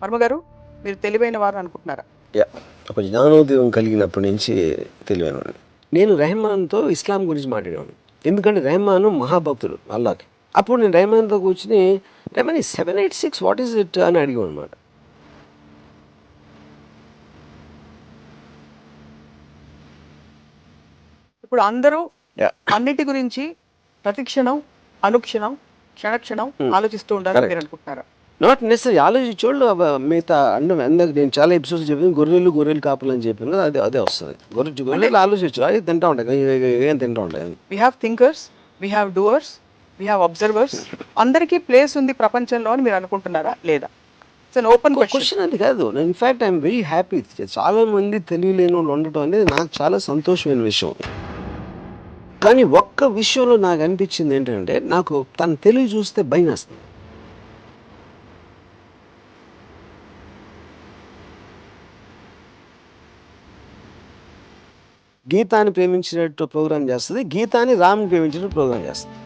వర్మ గారు, మీరు తెలివైన వారు అనుకుంటున్నారా? ఒక జ్ఞానోదయం కలిగినప్పటి నుంచి తెలియను. నేను రెహమాన్తో ఇస్లాం గురించి మాట్లాడాను, ఎందుకంటే రెహమాన్ మహాభక్తుడు అల్లాకి. అప్పుడు నేను రెహమాన్తో కూర్చుని రెహమాన్ 786 వాట్ ఈస్ ఇట్ అని అడిగాను అనమాట. ఇప్పుడు అందరూ అన్నిటి గురించి ప్రతిక్షణం, అనుక్షణం, క్షణక్షణం ఆలోచిస్తూ ఉండాలని మీరు అనుకుంటున్నారా? Not necessary. ఆలోచించోళ్ళు మిగతా అందరికి నేను చాలా ఎపిసోడ్స్ చెప్పాను, గొర్రెలు కాపులు అని చెప్పాను కదా, అదే వస్తుంది. గొర్రెలు ఆలోచించు, అది తింటా ఉంటాయి, ఏం తింటా ఉంటాయి. We have thinkers, we have doers, we have observers. అందరికీ ప్లేస్ ఉంది ప్రపంచంలో అని మీరు అనుకుంటున్నారా లేదా? It's an open question. అది కాదు, ఇన్ఫ్యాక్ట్ ఐఎమ్ వెరీ హ్యాపీ. చాలా మంది తెలియలేని వాళ్ళు ఉండటం అనేది నాకు చాలా సంతోషమైన విషయం. కానీ ఒక్క విషయంలో నాకు అనిపించింది ఏంటంటే, నాకు తన తెలివి చూస్తే భయం వేస్తుంది. గీతాన్ని ప్రేమించినట్టు ప్రోగ్రామ్ చేస్తుంది, గీతాన్ని రామ్ని ప్రేమించినట్టు ప్రోగ్రామ్ చేస్తుంది.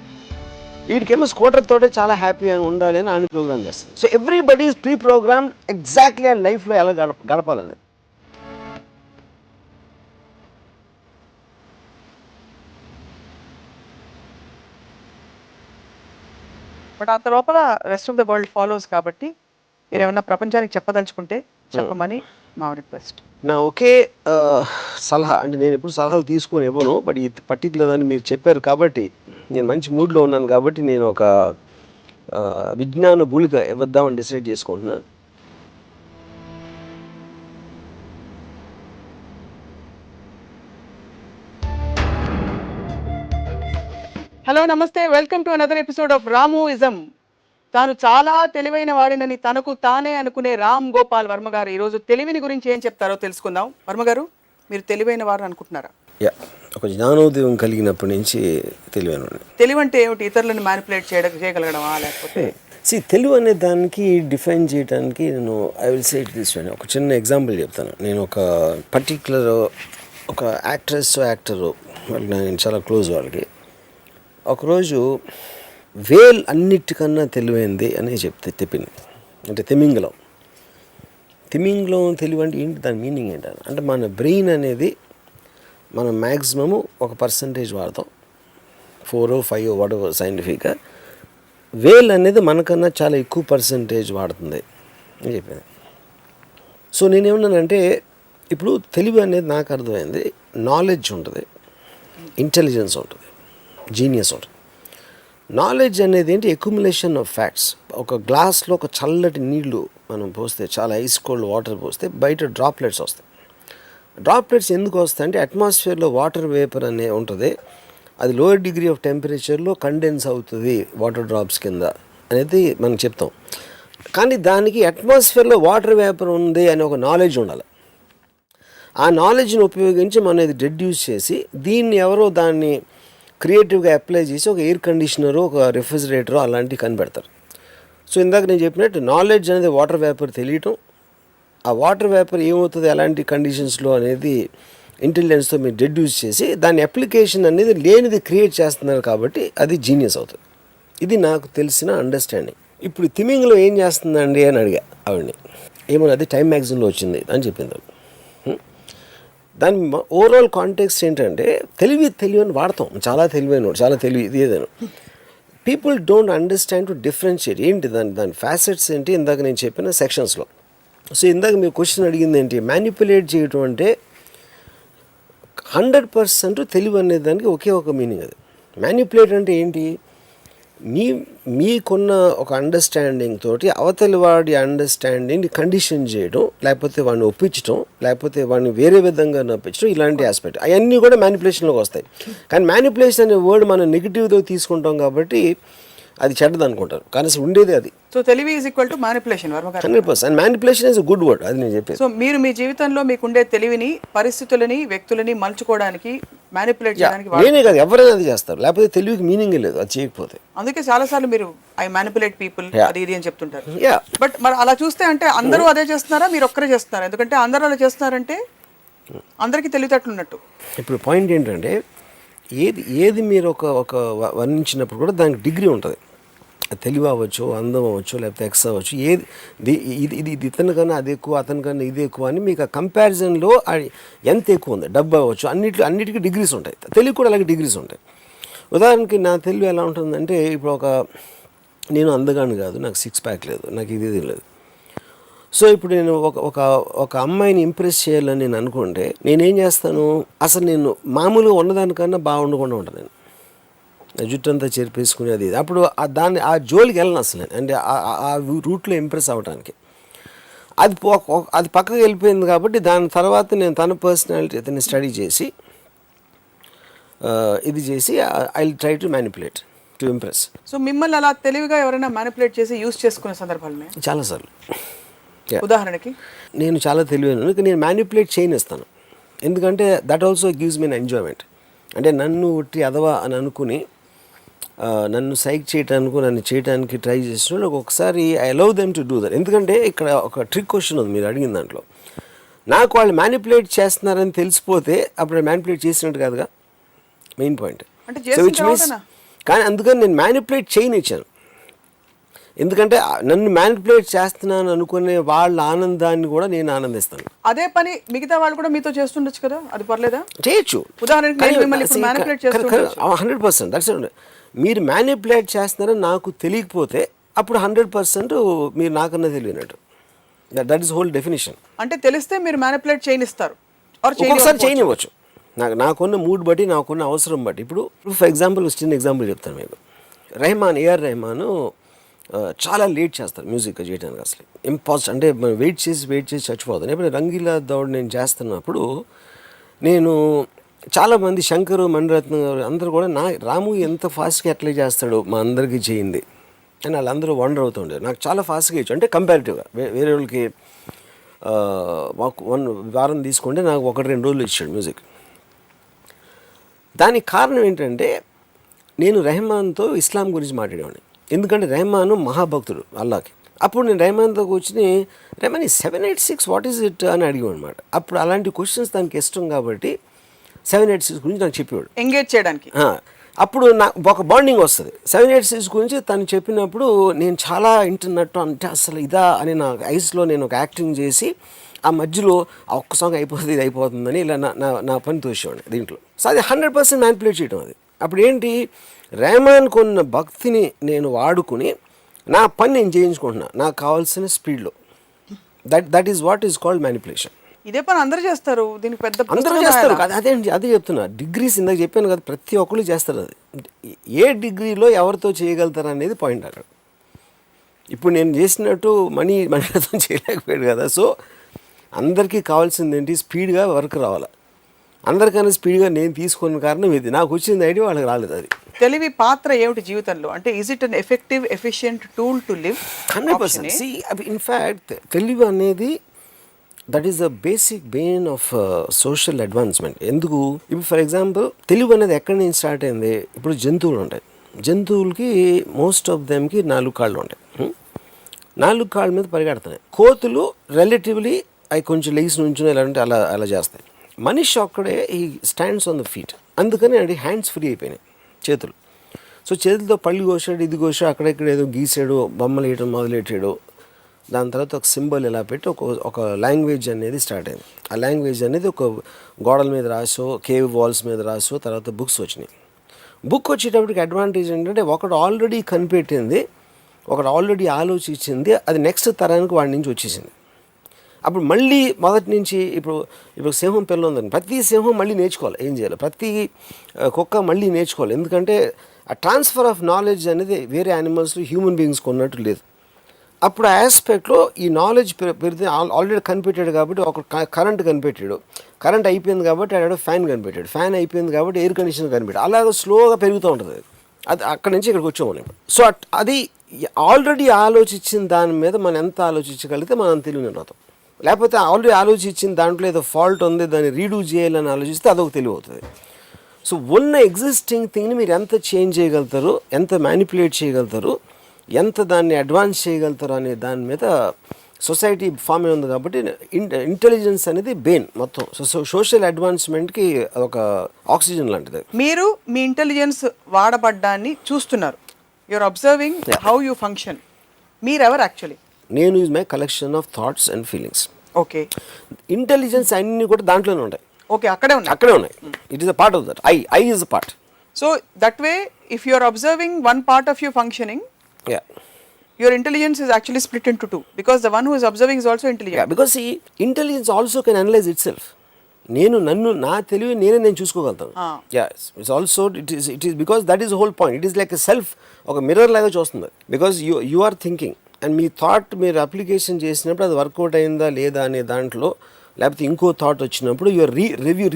వీడికేమో స్కూటర్ తోటే చాలా హ్యాపీగా ఉండాలి అని ఆయన ప్రోగ్రామ్ చేస్తుంది. So everybody is pre programme exactly ఆ లైఫ్లో ఎలా గడపాలని. బట్ ఆ లోపల rest of the world follows కాబట్టి మీరు ఏమన్నా ప్రపంచానికి చెప్పదలుచుకుంటే చెప్పమని మా రిక్వెస్ట్. నా ఒకే సలహా, అంటే నేను ఎప్పుడు సలహాలు తీసుకొని ఇవ్వను, బట్ ఈ పర్టికులర్ అని మీరు చెప్పారు కాబట్టి నేను మంచి మూడ్లో ఉన్నాను కాబట్టి నేను ఒక విజ్ఞాన భూలిక ఇవ్వద్దామని డిసైడ్ చేసుకుంటున్నాను. హలో, నమస్తే, welcome to another episode of Ramuism. తాను చాలా తెలివైన వాడినని తనకు తానే అనుకునే రామ్ గోపాల్ వర్మ గారు ఈరోజు తెలివిని గురించి ఏం చెప్తారో తెలుసుకుందాం. వర్మ గారు, మీరు తెలివైన వారు అనుకుంటున్నారా? ఒక జ్ఞానోదయం కలిగినప్పటి నుంచి తెలివైన. తెలివి అంటే ఏమిటి? ఇతరులను మ్యానిపులేట్ చేయగలగడమా, లేకపోతే తెలివి అనే దానికి డిఫైన్ చేయడానికి నేను I will say it this way. ఒక చిన్న ఎగ్జాంపుల్ చెప్తాను. నేను ఒక పర్టిక్యులర్ ఒక యాక్టరు వాళ్ళకి నేను చాలా క్లోజ్. వాళ్ళకి ఒకరోజు వేల్ అన్నిటికన్నా తెలివైంది అని చెప్పింది. అంటే తిమింగలం తెలివి అంటే ఏంటి, దాని మీనింగ్ ఏంటని అంటే మన బ్రెయిన్ అనేది మనం మ్యాక్సిమము 1% వాడతాం, 4 or 5 వాడేవారు సైంటిఫిక్గా. వేల్ అనేది మనకన్నా చాలా ఎక్కువ పర్సంటేజ్ వాడుతుంది అని చెప్పింది. సో నేనేమన్నానంటే, ఇప్పుడు తెలివి అనేది నాకు అర్థమైంది, నాలెడ్జ్ ఉంటుంది, ఇంటెలిజెన్స్ ఉంటుంది, జీనియస్ ఉంటుంది. నాలెడ్జ్ అనేది ఏంటి, అక్యుములేషన్ ఆఫ్ ఫ్యాక్ట్స్. ఒక గ్లాస్లో ఒక చల్లటి నీళ్లు మనం పోస్తే, చాలా ఐస్ కోల్డ్ వాటర్ పోస్తే బయట డ్రాప్లెట్స్ వస్తాయి. డ్రాప్లెట్స్ ఎందుకు వస్తాయి అంటే, అట్మాస్ఫియర్లో వాటర్ వేపర్ అనే ఉంటుంది, అది లోయర్ డిగ్రీ ఆఫ్ టెంపరేచర్లో కండెన్స్ అవుతుంది వాటర్ డ్రాప్స్ కింద అనేది మనం చెప్తాం. కానీ దానికి అట్మాస్ఫియర్లో వాటర్ వేపర్ ఉంది అనే ఒక నాలెడ్జ్ ఉండాలి. ఆ నాలెడ్జ్ని ఉపయోగించి మనం ఇది డెడ్యూస్ చేసి, దీన్ని ఎవరో దాన్ని క్రియేటివ్గా అప్లై చేసి ఒక ఎయిర్ కండిషనరు, ఒక రిఫ్రిజిరేటరు అలాంటివి కనిపెడతారు. సో ఇందాక నేను చెప్పినట్టు నాలెడ్జ్ అనేది వాటర్ వేపర్ తెలియటం, ఆ వాటర్ వేపర్ ఏమవుతుంది ఎలాంటి కండిషన్స్లో అనేది ఇంటెలిజెన్స్తో మీరు డెడ్యూస్ చేసి దాని అప్లికేషన్ అనేది లేనిది క్రియేట్ చేస్తున్నారు కాబట్టి అది జీనియస్ అవుతుంది. ఇది నాకు తెలిసిన అండర్స్టాండింగ్. ఇప్పుడు తిమింగ్లో ఏం చేస్తుందండి అని అడిగా ఆవిడని. ఏమన్నా అది టైమ్ మ్యాగజైన్లో వచ్చింది అని చెప్పింది. దాని ఓవరాల్ కాంటెక్స్ట్ ఏంటంటే, తెలివని వాడతాం, చాలా తెలివైన, చాలా తెలివి ఇది ఏదైనా. People don't understand to differentiate ఏంటి దాని ఫ్యాసెట్స్ ఏంటి, ఇందాక నేను చెప్పిన సెక్షన్స్లో. సో ఇందాక మీరు క్వశ్చన్ అడిగింది ఏంటి, మ్యానిపులేట్ చేయటం అంటే 100% తెలివి అనే దానికి ఒకే ఒక మీనింగ్. అది మ్యానిపులేట్ అంటే ఏంటి, మీకున్న ఒక అండర్స్టాండింగ్ తోటి అవతలి వాడి అండర్స్టాండింగ్ని కండిషన్ చేయడం, లేకపోతే వాడిని ఒప్పించడం, లేకపోతే వాడిని వేరే విధంగా నొప్పించడం, ఇలాంటి ఆస్పెక్ట్ అవన్నీ కూడా మ్యానిపులేషన్లోకి వస్తాయి. కానీ మ్యానిపులేషన్ అనే వర్డ్ మనం నెగిటివ్తో తీసుకుంటాం కాబట్టి అది చెడ్డది అనుకుంటారు, కానీ అసలు ఉండేది అది. సో తెలివి is equal to manipulation. 100%. Manipulation is good word, అది నేను చెప్పేది. సో మీరు మీ జీవితంలో మీకుండే తెలివిని, పరిస్థితులని, వ్యక్తులని మలుచుకోవడానికి, మ్యానిపులేట్ చేయడానికి నేనే కాదు, ఎవరైనా అది చేస్తారు, లేకపోతే తెలివికి మీనింగ్ లేదు అది చేయకపోతే. అందుకే చాలాసార్లు మీరు ఐ మ్యానిపులేట్ పీపుల్ అది ఇది అని చెప్తుంటారు. బట్ మరి అలా చూస్తే అంటే అందరూ అదే చేస్తున్నారా, మీరు ఒక్కరే చేస్తున్నారా? ఎందుకంటే అందరూ అలా చేస్తున్నారంటే అందరికీ తెలివితేటలున్నట్టు. ఇప్పుడు పాయింట్ ఏంటంటే, ఏది మీరు ఒక వర్ణించినప్పుడు కూడా దానికి డిగ్రీ ఉంటుంది. తెలివి అవ్వచ్చు, అందం అవ్వచ్చు, లేకపోతే ఎక్స్ అవ్వచ్చు, ఏది ఇది ఇతనికన్నా అది ఎక్కువ, అతనికన్నా ఇది ఎక్కువ అని మీకు ఆ కంపారిజన్లో ఎంత ఎక్కువ ఉంది, డబ్బు అవ్వచ్చు, అన్నిటికీ డిగ్రీస్ ఉంటాయి. తెలివి కూడా అలాగే డిగ్రీస్ ఉంటాయి. ఉదాహరణకి నా తెలివి ఎలా ఉంటుందంటే, ఇప్పుడు నేను అందగాను కాదు, నాకు 6 ప్యాక్ లేదు, నాకు ఇది లేదు. సో ఇప్పుడు నేను ఒక అమ్మాయిని ఇంప్రెస్ చేయాలని నేను అనుకుంటే నేనేం చేస్తాను, అసలు నేను మామూలుగా ఉన్నదానికన్నా బాగుండకుండా ఉంటాను. నేను జుట్టు అంతా చెరిపేసుకుని అది అప్పుడు ఆ జోలికి వెళ్ళను అసలు. అంటే ఆ రూట్లో ఇంప్రెస్ అవ్వడానికి అది పక్కకు వెళ్ళిపోయింది. కాబట్టి దాని తర్వాత నేను తన పర్సనాలిటీ అతన్ని స్టడీ చేసి ఇది చేసి I will try to manipulate to impress. So మిమ్మల్ని అలా తెలివిగా ఎవరైనా మ్యానిపులేట్ చేసి యూజ్ చేసుకునే సందర్భాలు చాలాసార్లు. ఉదాహరణకి నేను చాలా తెలివైన, నేను మ్యానిపులేట్ చేయనిస్తాను. ఎందుకంటే that also gives me enjoyment. అంటే నన్ను ఉట్టి అదవా అని అనుకుని నన్ను సైక్ చేయటానికి, నన్ను చేయడానికి ట్రై చేసిన ఒకసారి I allow them to do that. ఎందుకంటే ఇక్కడ ఒక ట్రిక్ క్వశ్చన్ ఉంది మీరు అడిగిన దాంట్లో. నాకు వాళ్ళు మ్యానిపులేట్ చేస్తున్నారని తెలిసిపోతే అప్పుడు మ్యానిపులేట్ చేసినట్టు కాదుగా, main point. So which means, కానీ అందుకని నేను మ్యానిపులేట్ చేయనిచ్చాను. ఎందుకంటే నన్ను మ్యానిపులేట్ చేస్తున్నాను అనుకునే వాళ్ళ ఆనందాన్ని కూడా నేను ఆనందిస్తాను. అదే పని మిగతా వాళ్ళు కూడా మీతో చేస్తుండొచ్చు కదా, అది పర్లేదా? చేయొచ్చు. ఉదాహరణకి 100% దట్స్ ఇట్. మీరు మ్యానిపులేట్ చేస్తున్నారని నాకు తెలియకపోతే అప్పుడు 100% మీరు నాకన్నా తెలియనట్టు. That is whole definition. అంటే తెలిస్తే మీరు మ్యానిపులేట్ చేయనిస్తారు, ఒక్కొక్కసారి చేయనివ్వచ్చు. నాకున్న మూడ్ బట్టి, నాకున్న అవసరం బట్టి. ఇప్పుడు ఫర్ ఎగ్జాంపుల్ చిన్న ఎగ్జాంపుల్ చెప్తాను మీకు. ఏఆర్ రెహమాన్ చాలా లేట్ చేస్తారు మ్యూజిక్ చేయడానికి. అసలు ఇంపాసిబుల్. అంటే మనం వెయిట్ చేసి చచ్చిపోతాను. ఇప్పుడు రంగీలా దౌడ్ నేను చేస్తున్నప్పుడు నేను చాలామంది శంకరు, మణిరత్నం గారు అందరూ కూడా రాము ఎంత ఫాస్ట్గా ఎట్లా చేస్తాడు, మా అందరికీ చేయింది అని వాళ్ళందరూ వండర్ అవుతుండే. నాకు చాలా ఫాస్ట్గా ఇచ్చు, అంటే కంపారిటివ్గా వేరే వాళ్ళకి మాకు 1 వారం తీసుకుంటే నాకు 1-2 రోజులు ఇచ్చాడు మ్యూజిక్. దానికి కారణం ఏంటంటే నేను రెహమాన్తో ఇస్లాం గురించి మాట్లాడేవాడిని. ఎందుకంటే రెహమాను మహాభక్తుడు అల్లాకి. అప్పుడు నేను రెహమాన్తో కూర్చుని, రెహమాన్ 786 వాట్ ఈజ్ ఇట్ అని అడిగాను అనమాట. అప్పుడు అలాంటి క్వశ్చన్స్ దానికి ఇష్టం కాబట్టి 786 గురించి నాకు చెప్పేవాడు, ఎంగేజ్ చేయడానికి. అప్పుడు నాకు ఒక బాండింగ్ వస్తుంది. 786 గురించి తను చెప్పినప్పుడు నేను చాలా వింటున్నట్టు, అంటే అసలు ఇదా అని నా ఐస్లో నేను ఒక యాక్టింగ్ చేసి ఆ మధ్యలో ఆ ఒక్క సాంగ్ అయిపోతుంది, ఇది అయిపోతుందని ఇలా నా పని తోసేవాడిని దీంట్లో. సో అది 100% మ్యానిపులేట్ చేయడం. అది అప్పుడు ఏంటి, రెహమాన్కు ఉన్న భక్తిని నేను వాడుకుని నా పని నేను చేయించుకుంటున్నా నాకు కావాల్సిన స్పీడ్లో. That is what is called manipulation. ఇదే పని అందరూ చేస్తారు, దీనికి పెద్ద అందరూ చేస్తారు కదా. అదే చెప్తున్నా. డిగ్రీస్ ఇందాక చెప్పాను కదా, ప్రతి ఒక్కరు చేస్తారు. అది ఏ డిగ్రీలో ఎవరితో చేయగలుగుతారు అనేది పాయింట్ అక్కడ. ఇప్పుడు నేను చేసినట్టు మణిరత్నం చేయలేకపోయాడు కదా. సో అందరికీ కావాల్సింది ఏంటి, స్పీడ్గా వర్క్ రావాలి. అందరికన్నా స్పీడ్గా నేను తీసుకున్న కారణం ఇది. నాకు వచ్చింది ఐడియా వాళ్ళకి రాలేదు. అది తెలివి పాత్ర ఏమిటి జీవితంలో? అంటే is it an effective efficient tool to live? 100%. In fact తెలివి అనేది that is the basic Bain of social advancement. ఎందుకు, ఇప్పుడు ఫర్ ఎగ్జాంపుల్ తెలివి అనేది ఎక్కడి నుంచి స్టార్ట్ అయింది. ఇప్పుడు జంతువులు ఉంటాయి. జంతువులకి మోస్ట్ ఆఫ్ దెమ్కి 4 కాళ్ళు ఉంటాయి. 4 కాళ్ళ మీద పరిగెడుతున్నాయి. కోతులు రిలేటివ్లీ అవి కొంచెం లెగ్స్ నుంచి ఎలా అంటే అలా చేస్తాయి. మనిషి ఒక్కడే ఈ స్టాండ్స్ ఆన్ ద ఫీట్. అందుకని అది హ్యాండ్స్ ఫ్రీ అయిపోయినాయి, చేతులు. సో చేతులతో పళ్ళు కోసాడు, ఇది కోసాడు, అక్కడెక్కడ ఏదో గీసాడు, బొమ్మలు వేయడం మొదలెట్టాడు. దాని తర్వాత ఒక సింబల్ ఇలా పెట్టి ఒక లాంగ్వేజ్ అనేది స్టార్ట్ అయింది. ఆ లాంగ్వేజ్ అనేది ఒక గోడల మీద రాసో, కేవ్ వాల్స్ మీద రాసో, తర్వాత బుక్స్ వచ్చినాయి. బుక్ వచ్చేటప్పటికి అడ్వాంటేజ్ ఏంటంటే ఒకడు ఆల్రెడీ కనిపెట్టింది, ఒకడు ఆల్రెడీ ఆలోచించింది, అది నెక్స్ట్ తరానికి వాడి నుంచి వచ్చేసింది. అప్పుడు మళ్ళీ మొదటి నుంచి ఇప్పుడు సింహం పిల్ల ఉందని ప్రతి సింహం మళ్ళీ నేర్చుకోవాలి ఏం చేయాలి, ప్రతి కుక్క మళ్ళీ నేర్చుకోవాలి. ఎందుకంటే ఆ ట్రాన్స్ఫర్ ఆఫ్ నాలెడ్జ్ అనేది వేరే యానిమల్స్లో హ్యూమన్ బీయింగ్స్కి ఉన్నట్టు లేదు. అప్పుడు ఆ ఆస్పెక్ట్లో ఈ నాలెడ్జ్ పెరిగితే ఆల్రెడీ కనిపెట్టాడు కాబట్టి ఒక కరెంట్ కనిపెట్టాడు, కరెంట్ అయిపోయింది కాబట్టి ఆడ ఫ్యాన్ కనిపెట్టాడు, ఫ్యాన్ అయిపోయింది కాబట్టి ఎయిర్ కండిషనర్ కనిపెట్టాడు. అలాగే స్లోగా పెరుగుతూ ఉంటుంది. అది అక్కడి నుంచి ఇక్కడికి వచ్చాము మనం. సో అది ఆల్రెడీ ఆలోచించిన దాని మీద మనం ఎంత ఆలోచించగలిగితే మనం తెలివిని రాతాం. లేకపోతే ఆల్రెడీ ఆలోచించిన దాంట్లో ఏదో ఫాల్ట్ ఉంది, దాన్ని రీడూ చేయాలని ఆలోచిస్తే అదొక తెలివి అవుతుంది. సో ఉన్న ఎగ్జిస్టింగ్ థింగ్ని మీరు ఎంత చేంజ్ చేయగలుగుతారు, ఎంత మ్యానిపులేట్ చేయగలుగుతారు, ఎంత దాన్ని అడ్వాన్స్ చేయగలుగుతారు అనే దాని మీద సొసైటీ ఫామ్ అయి ఉంది. కాబట్టి ఇంటెలిజెన్స్ అనేది బెయిన్ మొత్తం. సో సోషల్ అడ్వాన్స్మెంట్కి అదొక ఆక్సిజన్ లాంటిది. మీరు మీ ఇంటెలిజెన్స్ వాడబడ్డాన్ని చూస్తున్నారు, you're observing how you function. మీరెవరు యాక్చువల్లీ? నేను is my collection of thoughts and feelings. Okay. Intelligence అన్నీ కూడా దాంట్లోనే ఉంటాయి. ఓకే, అక్కడే ఉన్నాయి. It is a part of that. I is a part. So that way if you are observing one part of your functioning, your intelligence is actually split into two, because the one who is observing is also intelligent. Yeah, because see, intelligence also can analyze itself. నా తెలివి నేను చూసుకోగలుగుతాను. It's also it is because that is the whole point. It is like a self, ఒక mirror లాగా చూస్తుంది. Because you are thinking and మీ thought మీరు application చేసినప్పుడు అది వర్కౌట్ అయిందా లేదా అనే దాంట్లో, లేకపోతే ఇంకో థాట్ వచ్చినప్పుడు you are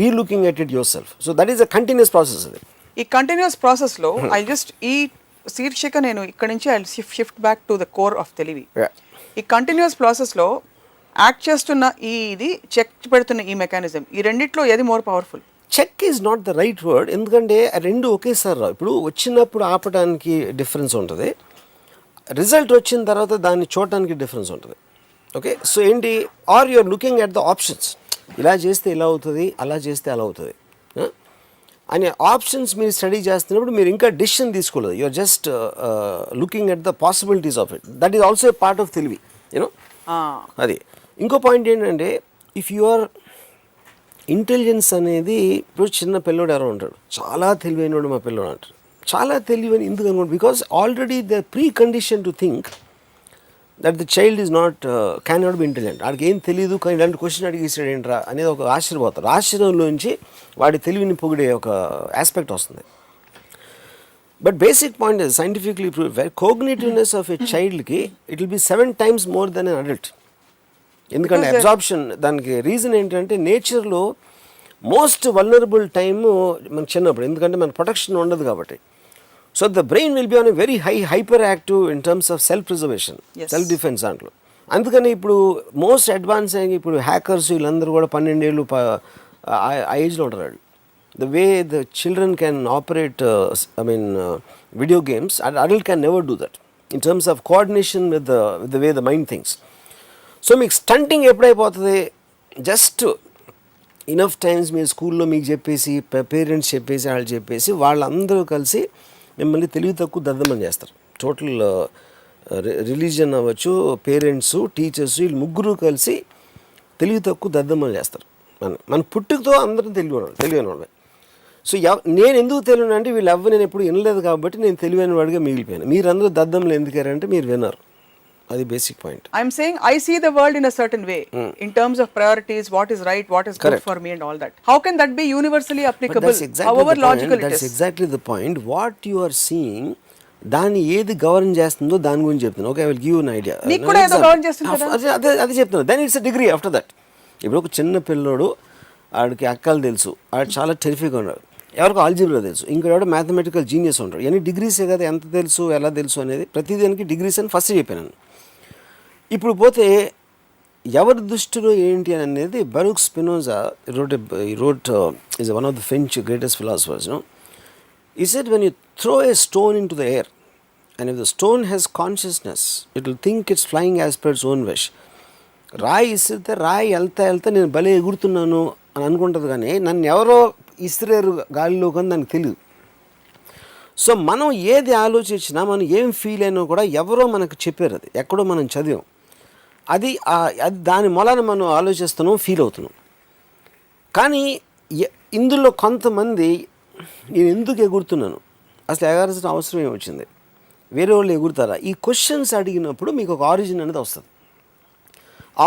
relooking at it your self. So that is a continuous process. అది ఈ కంటిన్యూస్ ప్రాసెస్లో ఐ జస్ట్ ఈ శీర్షిక నేను ఇక్కడ నుంచి I shift back to the core of తెలివి. ఈ కంటిన్యూస్ ప్రాసెస్లో యాక్ట్ చేస్తున్న ఇది చెక్ పెడుతున్న ఈ మెకానిజం, ఈ రెండిట్లో ఏది more powerful? Check is not the right word, ఎందుకంటే రెండు ఒకేసారి రావు. ఇప్పుడు వచ్చినప్పుడు ఆపడానికి డిఫరెన్స్ ఉంటుంది, రిజల్ట్ వచ్చిన తర్వాత దాన్ని చూడటానికి డిఫరెన్స్ ఉంటుంది. ఓకే, సో ఏంటి, or you're looking at the options. ఇలా చేస్తే ఇలా అవుతుంది, అలా చేస్తే అలా అవుతుంది అనే ఆప్షన్స్ మీరు స్టడీ చేస్తున్నప్పుడు మీరు ఇంకా డిసిషన్ తీసుకోలేదు. You're just looking at the possibilities of it. That is also a part of తెలివి, యూనో. అది ఇంకో పాయింట్ ఏంటంటే, ఇఫ్ యువర్ ఇంటెలిజెన్స్ అనేది, ఇప్పుడు చిన్న పిల్లోడు ఎవరో ఉంటాడు, చాలా తెలివైనడు మా పిల్లోడు అంటారు. చాలా తెలివైన ఎందుకు అనుకోండి, because already the pre condition to think that the child is not can not be intelligent. వాడికి ఏం తెలియదు, కానీ ఇలాంటి క్వశ్చన్ అడిగేసాడు ఏంట్రా అనేది ఒక ఆశ్చర్యపోతారు. ఆశ్చర్యంలోంచి వాడి తెలివిని పొగిడే ఒక ఆస్పెక్ట్ వస్తుంది. But basic point is scientifically prove, cognitiveness of a చైల్డ్కి it will be 7 times more than an adult. ఎందుకంటే అబ్జార్ప్షన్, దానికి రీజన్ ఏంటంటే నేచర్లో మోస్ట్ వల్నరబుల్ టైము మనకు చిన్నప్పుడు, ఎందుకంటే మన ప్రొటెక్షన్ ఉండదు కాబట్టి. So the brain will be on a very hyper active in terms of self preservation, self defence దాంట్లో. అందుకని ఇప్పుడు మోస్ట్ అడ్వాన్స్ అయ్యి ఇప్పుడు హ్యాకర్స్ వీళ్ళందరూ కూడా 12 ఏళ్ళు ఆ ఏజ్లో ఉంటారు. The way the children can operate video games, adult can never do that in terms of coordination with the way the mind things. So మీకు స్టంటింగ్ ఎప్పుడైపోతుంది, జస్ట్ ఇనఫ్ టైమ్స్ మీరు స్కూల్లో మీకు చెప్పేసి, పేరెంట్స్ చెప్పేసి, వాళ్ళు చెప్పేసి, వాళ్ళందరూ కలిసి మిమ్మల్ని తెలివి తక్కువ దద్దమని చేస్తారు. టోటల్ రిలీజియన్ అవ్వచ్చు, పేరెంట్స్, టీచర్స్, వీళ్ళు ముగ్గురు కలిసి తెలివి తక్కువ దద్దమని చేస్తారు. మన పుట్టుకతో అందరం తెలివైన వాళ్ళే. సో నేను ఎందుకు తెలియను అంటే, వీళ్ళు నేను ఎప్పుడు వినలేదు కాబట్టి నేను తెలివైన వాడిగా మిగిలిపోయాను. మీరందరూ దద్దమ్మలు ఎందుకారంటే మీరు విన్నారు. అది basic point. I'm saying I see the world in a certain way in terms of priorities, what is right, what is good for me and all that. How can that be universally applicable, however logical it is? That's exactly the point. What you are seeing, దాన్ని ఏది govern చేస్తుందో దాని గురించి చెప్తున్నాను. Okay, I will give you an idea. నీకు కూడా ఏదో govern చేస్తుంది కదా, అదే చెప్తున్నాను. Then it's a degree after that. ఇప్పుడు ఒక చిన్న పిల్లోడు, ఆడికి అక్కలు తెలుసు, ఆడు చాలా టెరిఫిక్గా ఉన్నాడు, ఎవరికో ఆల్జీబ్రా తెలుసు, ఇంకోటి మ్యాథమెటికల్ జీనియస్ ఉంటాడు. ఎన్ని డిగ్రీసే కదా, ఎంత తెలుసు, ఎలా తెలుసు అనేది ప్రతిదానికి డిగ్రీస్ అని ఫస్ట్ చెప్పాను. ఇప్పుడు పోతే ఎవరి దృష్టిలో ఏంటి అని అనేది, బరూక్ Spinoza wrote is one of the French greatest philosophers, you know. He said, when you throw a stone into the air, and if the stone has consciousness, it will think it's flying as per its own wish. రాయి ఇసిరితే రాయి వెళ్తా నేను భలే ఎగురుతున్నాను అని అనుకుంటుంది, కానీ నన్ను ఎవరో ఇసిరేరు గాలిలో కానీ దానికి తెలియదు. సో మనం ఏది ఆలోచించినా, మనం ఏం ఫీల్ అయినా కూడా ఎవరో మనకు చెప్పారు, అది ఎక్కడో మనం చదివాం, అది దాని మూలాన మనం ఆలోచిస్తున్నాం, ఫీల్ అవుతున్నాం. కానీ ఇందులో కొంతమంది నేను ఎందుకు ఎగురుతున్నాను, అసలు ఎగరాల్సిన అవసరం ఏమొచ్చింది, వేరే వాళ్ళు ఎగురుతారా, ఈ క్వశ్చన్స్ అడిగినప్పుడు మీకు ఒక ఆరిజిన్ అనేది వస్తుంది.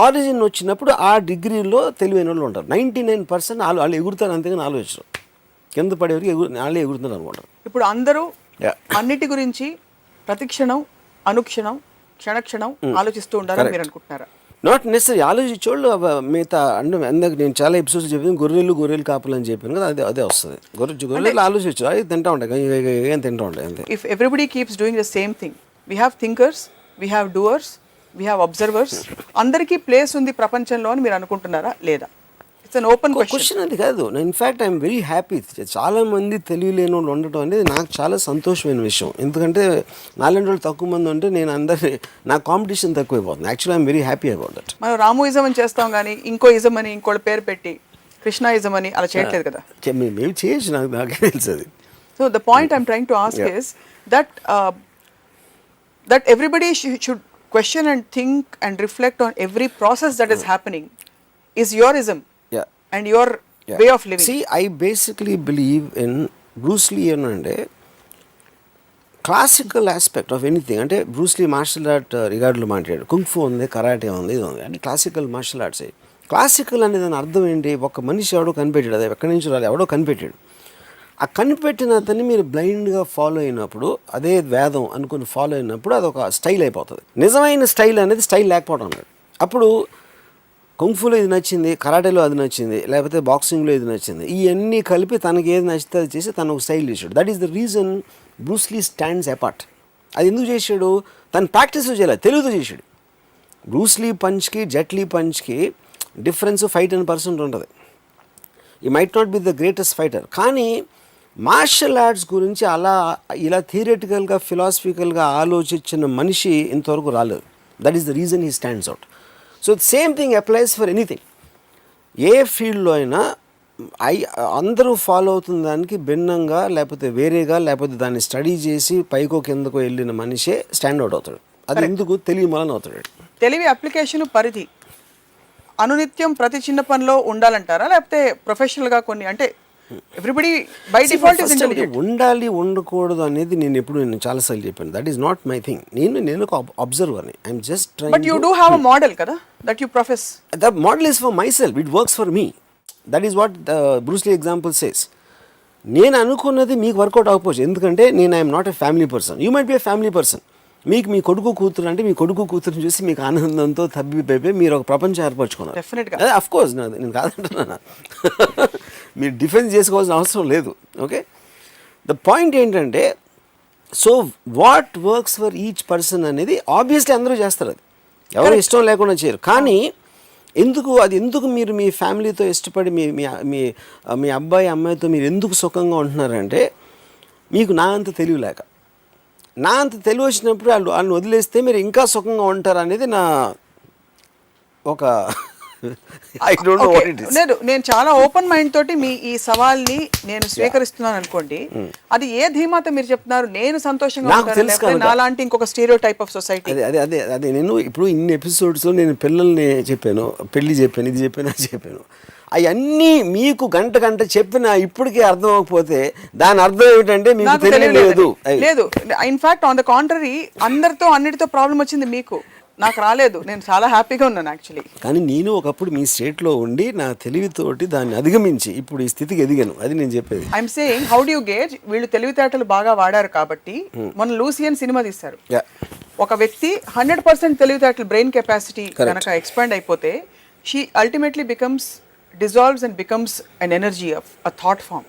ఆరిజిన్ వచ్చినప్పుడు ఆ డిగ్రీలో తెలివైన వాళ్ళు ఉంటారు. 99% వాళ్ళు ఎగురుతారు, అంతేగాని ఆలోచించరు. కింద పడేవరికి వాళ్ళే ఎగురుతున్నారు అనుకుంటారు. ఇప్పుడు అందరూ అన్నిటి గురించి ప్రతిక్షణం, అనుక్షణం, క్షణక్షణం ఆలోచిస్తూ ఉండాలని మీరు అనుకుంటున్నారా? Not necessary. ఆలోచించేవాళ్ళు మిగతా అంటే అందరికి నేను చాలా ఎపిసోడ్స్ చెప్పాను, గొర్రెలు కాపులు అని చెప్పాను కదా, అదే వస్తుంది. గొర్రెలు ఆలోచించు, అవి తింటా ఉంటాయి, ఏం తింటా ఉంటాయి అంతే. If everybody keeps doing the same thing, we have thinkers, we have doers, we have observers, అందరికీ ప్లేస్ ఉంది ప్రపంచంలో అని మీరు అనుకుంటున్నారా లేదా? It's an open question. అది కాదు, ఇన్ఫ్యాక్ట్ ఐఎమ్ వెరీ హ్యాపీ. చాలామంది తెలియలేని వాళ్ళు ఉండటం అనేది నాకు చాలా సంతోషమైన విషయం. ఎందుకంటే నాలుగు వాళ్ళు తక్కువ మంది ఉంటే నేను అందరి నా కాంపిటీషన్ తక్కువైపోతుంది. Actually I'm very happy about that. మనం రాముయిజం అని చేస్తాం కానీ ఇంకో ఇజం అని ఇంకోటి పేరు పెట్టి కృష్ణాయిజం అని అలా చేయట్లేదు కదా. మేము చేయొచ్చు, నాకే తెలుసు అది. So the point I'm trying to ask is that that everybody should question and think and reflect on every process that is happening is yorism Yeah. and your way of living. See, I basically believe in Bruce Lee అంటే classical aspect of anything. అంటే Bruce Lee martial art రిగార్డులో మాట్లాడాడు, kung fu ఉంది, karate ఉంది, ఇది ఉంది, అంటే classical martial arts. Classical అనేది దాని అర్థం ఏంటి? ఒక మనిషి ఎవడో కనిపెట్టాడు, అది ఎక్కడి నుంచి రాదు, ఎవడో కనిపెట్టాడు. ఆ కనిపెట్టిన అతన్ని మీరు బ్లైండ్గా ఫాలో అయినప్పుడు, అదే వేదం అనుకుని ఫాలో అయినప్పుడు అది ఒక స్టైల్ అయిపోతుంది. నిజమైన స్టైల్ అనేది స్టైల్ లేకపోవడం అన్నాడు. అప్పుడు కుంగ్ఫులో ఇది నచ్చింది, కరాటేలో అది నచ్చింది, లేకపోతే బాక్సింగ్లో ఇది నచ్చింది, ఇవన్నీ కలిపి తనకి ఏది నచ్చితే అది చేసి తను ఒక స్టైల్ చేశాడు. That is the reason Bruce Lee stands apart. అది ఎందుకు చేశాడు? తను ప్రాక్టీస్ చేయలేదు, తెలుగుతో చేశాడు. బ్రూస్ లీ పంచ్కి జెట్ లీ పంచ్కి డిఫరెన్స్ 5-10% ఉంటుంది. He might not be the greatest fighter, కానీ మార్షల్ ఆర్ట్స్ గురించి ఇలా థియరిటికల్గా ఫిలాసఫికల్గా ఆలోచించిన మనిషి ఇంతవరకు రాలేదు. That is the reason he stands out. So same thing applies for anything. ఏ ఫీల్డ్లో అయినా అందరూ ఫాలో అవుతున్న దానికి భిన్నంగా, లేకపోతే వేరేగా, లేకపోతే దాన్ని స్టడీ చేసి పైకో కిందకో వెళ్ళిన మనిషే స్టాండ్ అవుట్ అవుతాడు. అది ఎందుకు? తెలివి వలన అవుతాడు. తెలివి అప్లికేషన్ పరిధి అనునిత్యం ప్రతి చిన్న పనిలో ఉండాలంటారా, లేకపోతే ప్రొఫెషనల్గా కొన్ని, అంటే everybody by default is intelligent. ఉండాలి ఉండకూడదు అనేది నేను చాలాసార్లు చెప్పాను. That is not my thing. నేను ఒక అబ్జర్వర్ని. I'm just trying. But you do have a model కదా that you profess. The model is for my self, it works for me. That is what Bruce Lee example says. నేను అనుకున్నది మీకు work out అవ్వకపోవచ్చు, ఎందుకంటే I'm not a family person. You might be a family person. మీకు మీ కొడుకు కూతురు అంటే మీ కొడుకు కూతురుని చూసి మీకు ఆనందంతో తబ్బిపోయి మీరు ఒక ప్రపంచం ఏర్పరచుకున్నారు. డెఫినెట్గా, అఫ్ కోర్స్, నేను కాదంటున్నా. మీరు డిఫెన్స్ చేసుకోవాల్సిన అవసరం లేదు. ఓకే, ద పాయింట్ ఏంటంటే, so what works for each person అనేది ఆబ్వియస్లీ అందరూ చేస్తారు. అది ఎవరు ఇష్టం లేకుండా చేయరు. కానీ ఎందుకు మీరు మీ ఫ్యామిలీతో ఇష్టపడి మీ అబ్బాయి అమ్మాయితో మీరు ఎందుకు సుఖంగా ఉంటున్నారంటే, మీకు నా అంత తెలివి లేక. నా అంత తెలివి వచ్చినప్పుడు వాళ్ళని వదిలేస్తే మీరు ఇంకా సుఖంగా ఉంటారు అనేది నా ఒక I don't know what it is. నేను చాలా ఓపెన్ మైండ్ తోటి మీ ఈ సవాల్ని నేను స్వీకరిస్తున్నాను అనుకోండి. అది ఏ ధీమాతో మీరు చెప్తున్నారు? నేను సంతోషంగా ఉంటాను, నాలాంటి ఇంకొక స్టీరియో టైప్ ఆఫ్ సొసైటీ. అదే నేను ఇప్పుడు ఇన్ని ఎపిసోడ్స్లో నేను పిల్లల్ని చెప్పాను, పెళ్లి చెప్పాను, ఇది చెప్పాను, అది చెప్పాను. అవన్నీ మీకు గంట చెప్పినా ఇప్పటికే అర్థం అవ్వకపోతే దాని అర్థం ఏమిటంటే మీకు తెలియలేదు. లేదు, ఇన్ఫాక్ట్ ఆన్ ద కాంట్రరీ, అందరితో అన్నిటితో ప్రాబ్లం వచ్చింది మీకు, నాకు రాలేదు. నేను చాలా హ్యాపీగా ఉన్నాను యాక్చువల్లీ. కానీ నేను ఒకప్పుడు మీ స్టేట్లో ఉండి నా తెలివితోటి దాన్ని అధిగమించి ఇప్పుడు ఈ స్థితికి ఎదిగాను. అది నేను చెప్పేది. I'm saying, how do you gauge? వీళ్ళు తెలివితేటలు బాగా వాడారు కాబట్టి. మొన్న లూసియన్ సినిమా తీశారు. ఒక వ్యక్తి 100% తెలివితేటలు, బ్రెయిన్ కెపాసిటీ కనుక ఎక్స్పాండ్ అయిపోతే, she ultimately dissolves and becomes an energy of a thought form.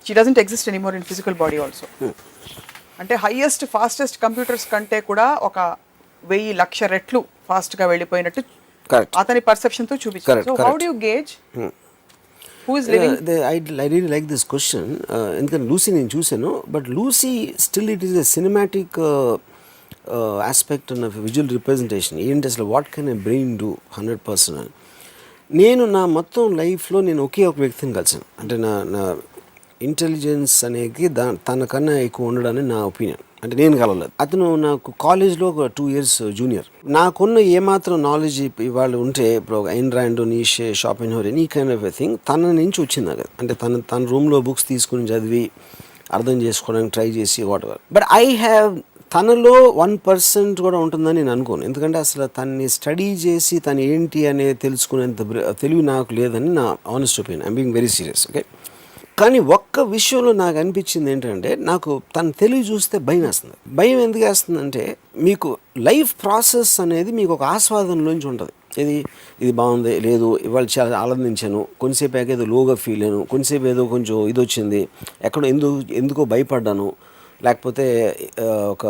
She doesn't exist anymore in physical body also. అంటే హైయెస్ట్ ఫాస్టెస్ట్ కంప్యూటర్స్ కంటే కూడా ఒక 1000,00,000 రెట్లు ఫాస్ట్ గా వెళ్ళిపోయినట్టు అతని పర్సెప్షన్ తో చూపించారు. So how do you gauge who is living? I really like this question. ఎందుకంటే లూసీ నేను చూశాను, but Lucy still it is a cinematic aspect of visual representation. ఏంటి అసలు what can a brain do 100%. నేను నా మొత్తం లైఫ్లో నేను ఒకే ఒక వ్యక్తిని కలిసాను. అంటే నా ఇంటెలిజెన్స్ అనేది తనకన్నా ఎక్కువ ఉండడని నా ఒపీనియన్. అంటే నేను కలవలేదు. అతను నాకు కాలేజ్లో ఒక 2 years జూనియర్. నాకున్న ఏమాత్రం నాలెడ్జ్ ఇవాళ ఉంటే, ఇప్పుడు Ayn Rand, Nietzsche, Schopenhauer, any kind of a thing తన నుంచి వచ్చింది నాకు. అంటే తన రూమ్లో బుక్స్ తీసుకుని చదివి అర్థం చేసుకోవడానికి ట్రై చేసి what ever. But I have తనలో 1% కూడా ఉంటుందని నేను అనుకోను. ఎందుకంటే అసలు తన్ని స్టడీ చేసి తను ఏంటి అనేది తెలుసుకునేంత తెలివి నాకు లేదని నా honest opinion. I'm being very serious. Okay, కానీ ఒక్క విషయంలో నాకు అనిపించింది ఏంటంటే, నాకు తన తెలివి చూస్తే భయం వేస్తుంది. భయం ఎందుకు వేస్తుందంటే, మీకు లైఫ్ ప్రాసెస్ అనేది మీకు ఒక ఆస్వాదనలోంచి ఉంటుంది. ఇది బాగుంది, లేదు ఇవాళ చాలా ఆనందించాను, కొంతసేపు ఏదో లోగా ఫీల్ అయ్యాను, కొంతసేపు ఏదో కొంచెం ఇది వచ్చింది, ఎక్కడో ఎందుకో భయపడ్డాను, లేకపోతే ఒక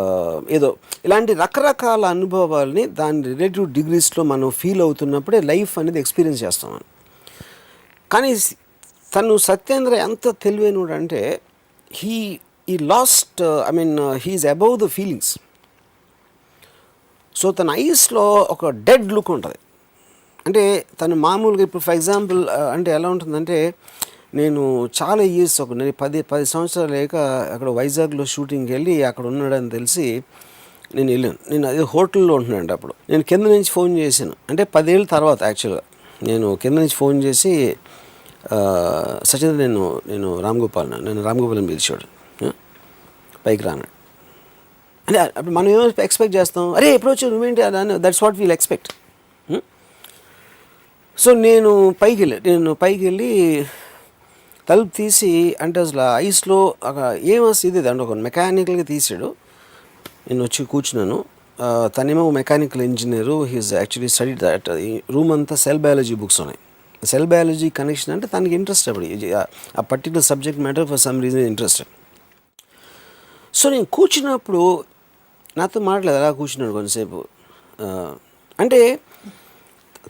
ఏదో ఇలాంటి రకరకాల అనుభవాల్ని దాని రిలేటివ్ డిగ్రీస్లో మనం ఫీల్ అవుతున్నప్పుడే లైఫ్ అనేది ఎక్స్పీరియన్స్ చేస్తాం. కానీ తను సత్యేంద్ర ఎంత తెలివైనడు అంటే, he lost he's above the feelings. So తన ఐస్లో ఒక డెడ్ లుక్ ఉంటుంది. అంటే తను మామూలుగా ఇప్పుడు ఫర్ ఎగ్జాంపుల్ అంటే ఎలా ఉంటుందంటే, నేను చాలా ఇయర్స్ నేను 10 సంవత్సరాలు లేక అక్కడ వైజాగ్లో షూటింగ్కి వెళ్ళి అక్కడ ఉన్నాడని తెలిసి నేను వెళ్ళాను. నేను అదే హోటల్లో ఉంటున్నాను అప్పుడు. నేను కింద నుంచి ఫోన్ చేశాను, అంటే 10 ఏళ్ళ తర్వాత యాక్చువల్గా నేను కింద నుంచి ఫోన్ చేసి సచిన్ నేను రామ్ గోపాల్ అని పిలిచాడు, పైకి రానాడు. అంటే అప్పుడు మనం ఏమో ఎక్స్పెక్ట్ చేస్తాం, అరే ఎప్పుడు వచ్చి నువ్వేంటి అని, that's what wheel expect. So నేను పైకి వెళ్ళి తలుపు తీసి, అంటే అసలు ఐస్లో ఏమొస్తుంది ఇది అంటే ఒక మెకానికల్గా తీసాడు. నేను వచ్చి కూర్చున్నాను. తనేమో mechanical engineer, he's actually study that. ఈ రూమ్ అంతా సెల్ బయాలజీ బుక్స్ ఉన్నాయి. సెల్ బయాలజీ కనెక్షన్ అంటే తనకి ఇంట్రెస్ట్ అప్పుడు, ఆ particular subject matter for some reason interested. So నేను కూర్చున్నప్పుడు నాతో మాట్లాడలేదు, అలా కూర్చున్నాడు కొంతసేపు. అంటే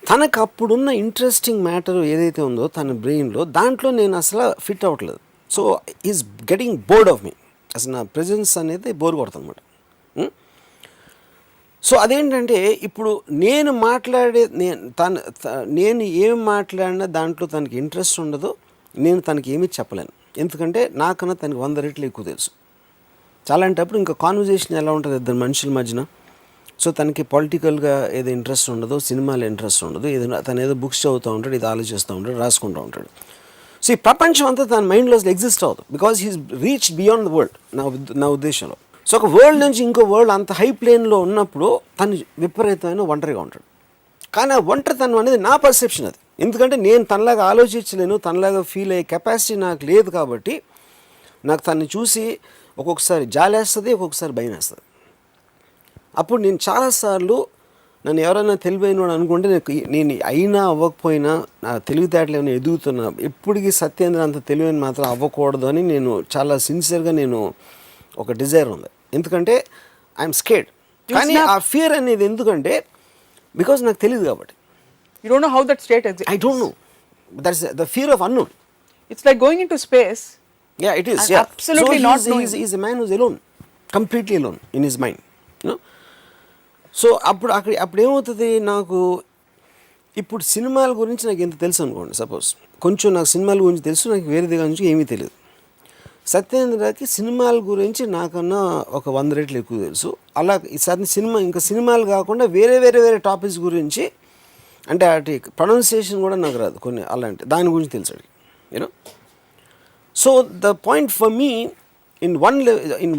తనకు అప్పుడున్న ఇంట్రెస్టింగ్ మ్యాటర్ ఏదైతే ఉందో తన బ్రెయిన్లో, దాంట్లో నేను అసలు ఫిట్ అవ్వట్లేదు. So is getting bored of me. అసలు నా ప్రెజెన్స్ అనేది బోర్ కొడుతుంది అనమాట. సో అదేంటంటే ఇప్పుడు నేను మాట్లాడే నేను ఏం మాట్లాడినా దాంట్లో తనకి ఇంట్రెస్ట్ ఉండదు, నేను తనకి ఏమీ చెప్పలేను. ఎందుకంటే నాకన్నా తనకి 100 రెట్లు ఎక్కువ తెలుసు. చాలా అంటప్పుడు ఇంకా కాన్వర్జేషన్ ఎలా ఉంటుంది ఇద్దరు మనుషుల మధ్యన. సో తనకి పొలిటికల్గా ఏదో ఇంట్రెస్ట్ ఉండదు, సినిమాలో ఇంట్రెస్ట్ ఉండదు, తను ఏదో బుక్స్ చదువుతూ ఉంటాడు, ఇది ఆలోచిస్తూ ఉంటాడు, రాసుకుంటూ ఉంటాడు. సో ఈ ప్రపంచం అంతా తన మైండ్లో ఎగ్జిస్ట్ అవ్వదు, because he's reach beyond the world నా ఉద్దేశంలో. సో ఒక వరల్డ్ నుంచి ఇంకో వరల్డ్ అంత హై ప్లేన్లో ఉన్నప్పుడు తను విపరీతమైన ఒంటరిగా ఉంటాడు. కానీ ఆ ఒంటరితనం అనేది నా పర్సెప్షన్ అది. ఎందుకంటే నేను తనలాగా ఆలోచించలేను, తనలాగా ఫీల్ అయ్యే కెపాసిటీ నాకు లేదు. కాబట్టి నాకు తనని చూసి ఒక్కొక్కసారి జాలేస్తుంది, ఒక్కొక్కసారి భయం వేస్తుంది. అప్పుడు నేను చాలాసార్లు నన్ను ఎవరైనా తెలివైన వాడు అనుకుంటే నేను అయినా అవ్వకపోయినా నా తెలివితేటలు ఏమైనా ఎదుగుతున్నా, ఎప్పటికీ సత్యేంద్ర అంత తెలివైన మాత్రం అవ్వకూడదు అని నేను చాలా సిన్సియర్గా నేను ఒక డిజైర్ ఉంది. ఎందుకంటే ఐఎమ్ స్కేర్డ్. కానీ ఆ ఫియర్ అనేది ఎందుకంటే బికాజ్ నాకు తెలియదు కాబట్టి. You don't know how that state exists. I don't know. That's the fear of unknown. It's like going into space. Yeah, it is. And Yeah. absolutely so not knowing. He's a man who's alone, completely alone in his mind. You know. So అప్పుడు ఏమవుతుంది, నాకు ఇప్పుడు సినిమాల గురించి నాకు ఎంత తెలుసు అనుకోండి, సపోజ్ కొంచెం నాకు సినిమాల గురించి తెలుసు, నాకు వేరే దగ్గర నుంచి ఏమీ తెలియదు. సత్యేంద్రకి సినిమాల గురించి నాకన్నా ఒక 100 రెట్లు ఎక్కువ తెలుసు. అలా ఇంకా సినిమాలు కాకుండా వేరే టాపిక్స్ గురించి, అంటే అటు ప్రొనౌన్సియేషన్ కూడా నాకు రాదు కొన్ని, అలాంటి దాని గురించి తెలుసు you know. So the point for me in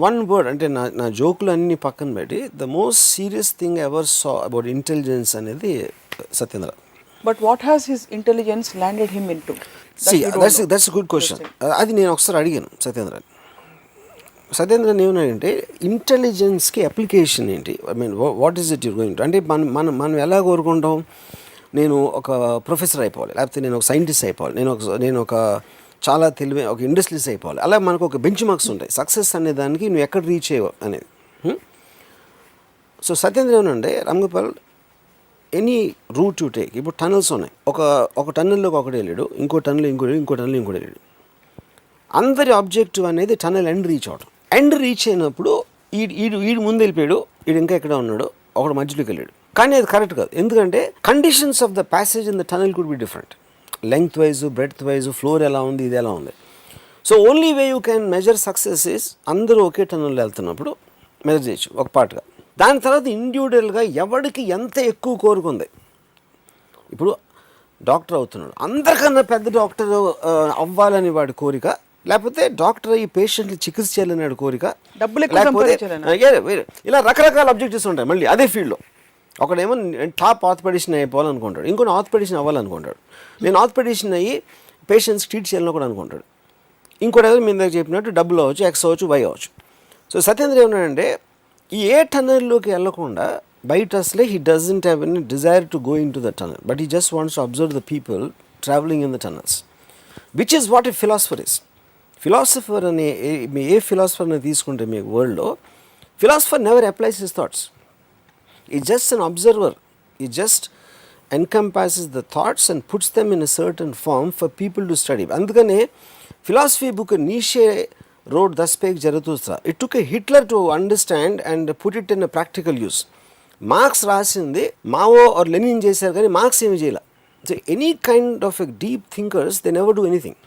one word, అంటే నా జోకులు అన్నీ పక్కన పెట్టి, the most serious thing ever saw about intelligence అనేది Satyendra. But what has his intelligence landed him into? That's a good question. అది నేను ఒకసారి అడిగాను సత్యేంద్రని ఏమన్నాడంటే, ఇంటెలిజెన్స్కి అప్లికేషన్ ఏంటి, I mean what is it you're going to. అంటే మనం ఎలా కోరుకుంటాం, నేను ఒక ప్రొఫెసర్ అయిపోవాలి, లేకపోతే నేను ఒక సైంటిస్ట్ అయిపోవాలి, నేను ఒక చాలా తెలివైన ఒక ఇండస్ట్రియలిస్ట్ అయిపోవాలి. అలా మనకు ఒక బెంచ్ మార్క్స్ ఉంటాయి సక్సెస్ అనే దానికి, నువ్వు ఎక్కడ రీచ్ అయ్యావు అనేది. సో సత్యేంద్ర ఏమనంటే, Ram Gopal, any route you take, ఇప్పుడు టనల్స్ ఉన్నాయి, ఒక టన్నెల్లోకి ఒకటి వెళ్ళాడు, ఇంకో టన్నెల్ ఇంకోటి వెళ్ళాడు. అందరి ఆబ్జెక్టివ్ అనేది టనల్ ఎండ్ రీచ్ అవడం. ఎండ్ రీచ్ అయినప్పుడు ఈడు ముందు వెళ్ళిపోయాడు, ఈడు ఇంకా ఎక్కడ ఉన్నాడు, ఒకడు మధ్యలోకి వెళ్ళాడు. కానీ అది కరెక్ట్ కాదు. ఎందుకంటే conditions of the passage in the tunnel could be different, length wise, breadth wise, floor ఎలా ఉంది, ఇది ఎలా ఉంది. So only way you can measure success is అందరూ ఒకే టనల్లో వెళ్తున్నప్పుడు మెజర్ చేయొచ్చు ఒక పార్ట్గా. దాని తర్వాత ఇండివిజువల్గా ఎవరికి ఎంత ఎక్కువ కోరుకుంది. ఇప్పుడు డాక్టర్ అవుతున్నాడు, అందరికన్నా పెద్ద డాక్టర్ అవ్వాలని వాడి కోరిక, లేకపోతే డాక్టర్ ఈ పేషెంట్లు చికిత్స చేయాలని వాడి కోరిక, లేకపోతే ఇలా రకరకాల అబ్జెక్టివ్స్ ఉంటాయి. మళ్ళీ అదే ఫీల్డ్లో ఒకడేమో టాప్ ఆర్థోపెడిషన్ అయిపోవాలనుకుంటాడు, ఇంకొన్ని ఆర్థోపెడిషన్ అవ్వాలనుకుంటాడు, నేను ఆర్థోపెడిషన్ అయ్యి పేషెంట్స్ ట్రీట్ చేయాలని కూడా అనుకుంటాడు. ఇంకోటి ఏదో మీ దగ్గర చెప్పినట్టు డబ్బులు అవ్వచ్చు, ఎక్స్ అవ్వచ్చు, వై అవ్వచ్చు. సో సత్యేంద్ర ఏమన్నాడంటే, ఈ ఏ టనల్లోకి వెళ్ళకుండా బయట అసలే he doesn't have any desire to go in to the tunnel, but he just wants to observe the people travelling in the tunnels, which is what a philosopher is. Philosopher అనే ఏ ఫిలాసఫర్ని తీసుకుంటే మీ వరల్డ్లో, philosopher never applies his thoughts, is just an observer, ఈ just encompasses the thoughts and puts them in a certain form for people to study. అందుకనే philosophy book Nietzsche wrote thus spake Zarathustra, it took a Hitler to understand and put it in a practical use. Marx రాసింది Mao or Lenin చేశారు, కానీ Marx ఏమి చేయాల. So any kind of a deep thinkers they never do anything,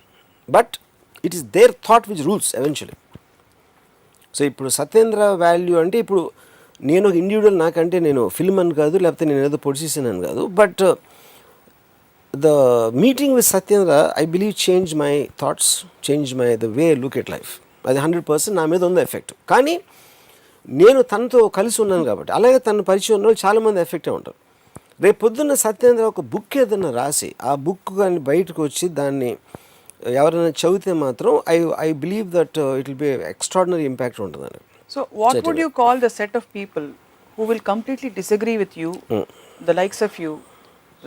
but it is their thought which rules eventually. So ఇప్పుడు Satyendra value అంటే, ఇప్పుడు నేను ఒక ఇండివిజువల్, నాకంటే నేను ఫిల్మ్ అని కాదు, లేకపోతే నేను ఏదో పొడిచేసాను అని కాదు, but the meeting with Satyendra I believe change my thoughts, change my the way look at life. అది 100% నా మీద ఉంది ఎఫెక్ట్. కానీ నేను తనతో కలిసి ఉన్నాను కాబట్టి, అలాగే తన పరిచయం ఉన్న వాళ్ళు చాలామంది ఎఫెక్టే ఉంటారు. రేపు పొద్దున్న సత్యేంద్ర ఒక బుక్ ఏదైనా రాసి ఆ బుక్ కానీ బయటకు వచ్చి దాన్ని ఎవరైనా చదివితే మాత్రం I believe that it will be extraordinary impact ఉంటుందని. So what would you call the set of people who will completely disagree with you, the likes of you,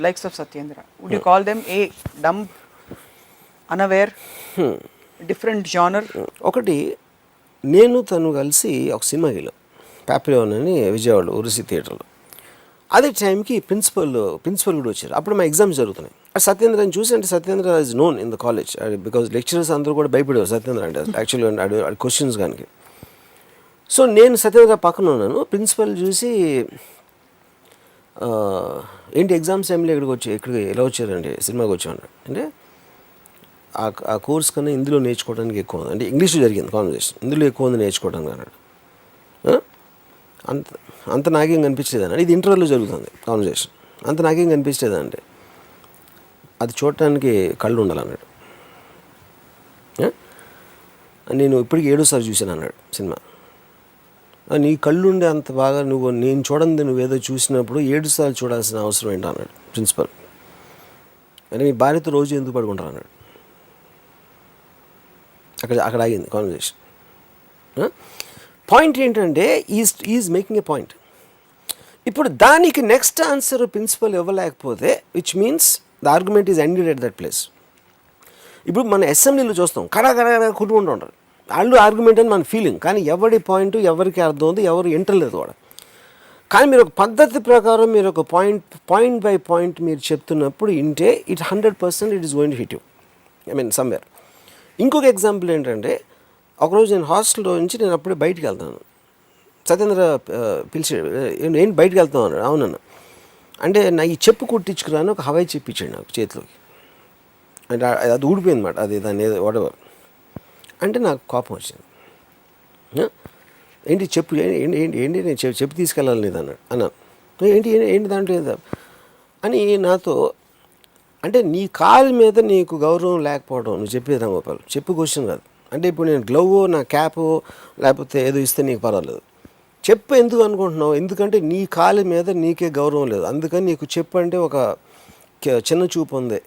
likes of Satyendra? Would you call them a dumb, unaware, different genre? ఒకటి, నేను తను కలిసి ఒక సినిమాకి వెళ్ళాం, పాపిలోన్ అని విజయవాడ ఉరుసి థియేటర్లో. అదే టైంకి ప్రిన్సిపల్ కూడా వచ్చారు. అప్పుడు మా ఎగ్జామ్స్ జరుగుతున్నాయి. సత్యేంద్రని చూసి, అంటే Satyendra is known in the college because lecturers అందరూ కూడా భయపడేవారు సత్యేంద్ర అంటే యాక్చువల్లీ క్వశ్చన్స్ కానీ. సో నేను సత్యేంద్ర పక్కన ఉన్నాను. ప్రిన్సిపల్ చూసి, ఏంటి ఎగ్జామ్స్ టైంలో ఇక్కడికి ఎలా వచ్చారండి, సినిమాకి వచ్చామన్నాడు. అంటే ఆ కోర్స్ కన్నా ఇందులో నేర్చుకోవడానికి ఎక్కువ ఉంది, అంటే ఇంగ్లీష్లో జరిగింది కాన్వర్సేషన్, ఇందులో ఎక్కువ ఉంది నేర్చుకోవడానికి అన్నాడు. అంత నాకేం కనిపించేదని, ఇది ఇంటర్వ్యూలో జరుగుతుంది కాన్వర్సేషన్, అంత నాకేం కనిపించేదంటే అది చూడటానికి కళ్ళు ఉండాలన్నాడు. నేను ఇప్పటికి 7వ సారి చూశాను అన్నాడు సినిమా. నీ కళ్ళుండే అంత బాగా నేను చూడండి నువ్వేదో చూసినప్పుడు 7 సార్లు చూడాల్సిన అవసరం ఏంటో అన్నాడు ప్రిన్సిపల్. అంటే మీ భార్యతో రోజు ఎందుకు పడుకుంటారు అన్నాడు. అక్కడ ఆగింది కాన్వర్సేషన్. పాయింట్ ఏంటంటే ఈజ్ మేకింగ్ ఏ పాయింట్. ఇప్పుడు దానికి నెక్స్ట్ ఆన్సర్ ప్రిన్సిపల్ ఇవ్వలేకపోతే which means the argument is ended at that place. ఇప్పుడు మన అసెంబ్లీలో చూస్తాం, కడా కుట్టుకుంటూ ఉంటారు, వాళ్ళు ఆర్గ్యుమెంట్ అని మన ఫీలింగ్, కానీ ఎవరి పాయింట్ ఎవరికి అర్థం ఉంది, ఎవరు ఎంటలేదు కూడా. కానీ మీరు ఒక పద్ధతి ప్రకారం మీరు ఒక పాయింట్ బై పాయింట్ మీరు చెప్తున్నప్పుడు ఇంటే it 100% it is going to hit you, I mean somewhere. ఇంకొక ఎగ్జాంపుల్ ఏంటంటే, ఒకరోజు నేను హాస్టల్లో నుంచి నేను అప్పుడే బయటికి వెళ్తాను, సత్యేంద్ర పిలిచాడు, నేను బయటికి వెళ్తాను అన్నాడు. అవునన్నా. అంటే నా ఈ చెప్పు కుట్టించుకురాను, ఒక హవాయి చెప్పు ఇచ్చాడు నాకు చేతిలోకి. అంటే అది ఊడిపోయింది అన్నమాట, అది దాన్ని ఏదో వాడేవారు. అంటే నాకు కోపం వచ్చింది. ఏంటి చెప్పు, ఏంటి నేను చెప్పు తీసుకెళ్ళాలి లేదు అన్నాను. ఏంటి దాంట్లో అని నాతో, అంటే నీ కాలు మీద నీకు గౌరవం లేకపోవడం నువ్వు చెప్పేది రాంగోపాల్, చెప్పు క్వశ్చన్ కాదు. అంటే ఇప్పుడు నేను గ్లవ్, నా క్యాప్ లేకపోతే ఏదో ఇస్తే నీకు పర్వాలేదు, చెప్పు ఎందుకు అనుకుంటున్నావు, ఎందుకంటే నీ కాలు మీద నీకే గౌరవం లేదు, అందుకని నీకు చెప్పు అంటే ఒక చిన్న చూపు ఉంది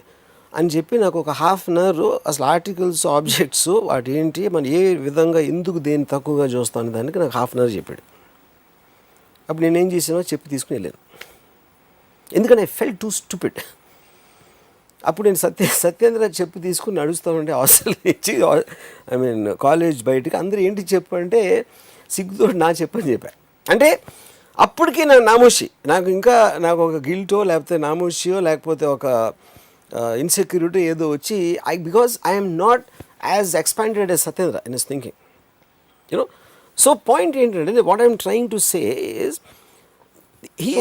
అని చెప్పి నాకు ఒక ½ అన్ అవర్ అసలు ఆర్టికల్స్, ఆబ్జెక్ట్స్, వాటి ఏంటి, మనం ఏ విధంగా ఎందుకు దేన్ని తక్కువగా చూస్తాను దానికి నాకు ½ అన్ అవర్ చెప్పాడు. అప్పుడు నేనేం చేసానో చెప్పి తీసుకుని వెళ్ళాను, ఎందుకంటే ఐ ఫెల్ట్ టూ స్టూపిడ్. అప్పుడు నేను సత్యేంద్ర చెప్పు తీసుకుని నడుస్తామంటే హాస్టల్ నుంచి, ఐ మీన్ కాలేజ్ బయటికి, అందరూ ఏంటి చెప్పు అంటే సిగ్గుతో నా చెప్పని చెప్పా. అంటే అప్పటికి నాకు నామోషి, నాకు ఒక గిల్టో లేకపోతే నామోషియో లేకపోతే ఒక ఇన్సెక్యూరిటీ ఏదో వచ్చి because I'm not as expanded as Satyendra in his thinking, you know. So point ఏంటంటే what I'm trying to say is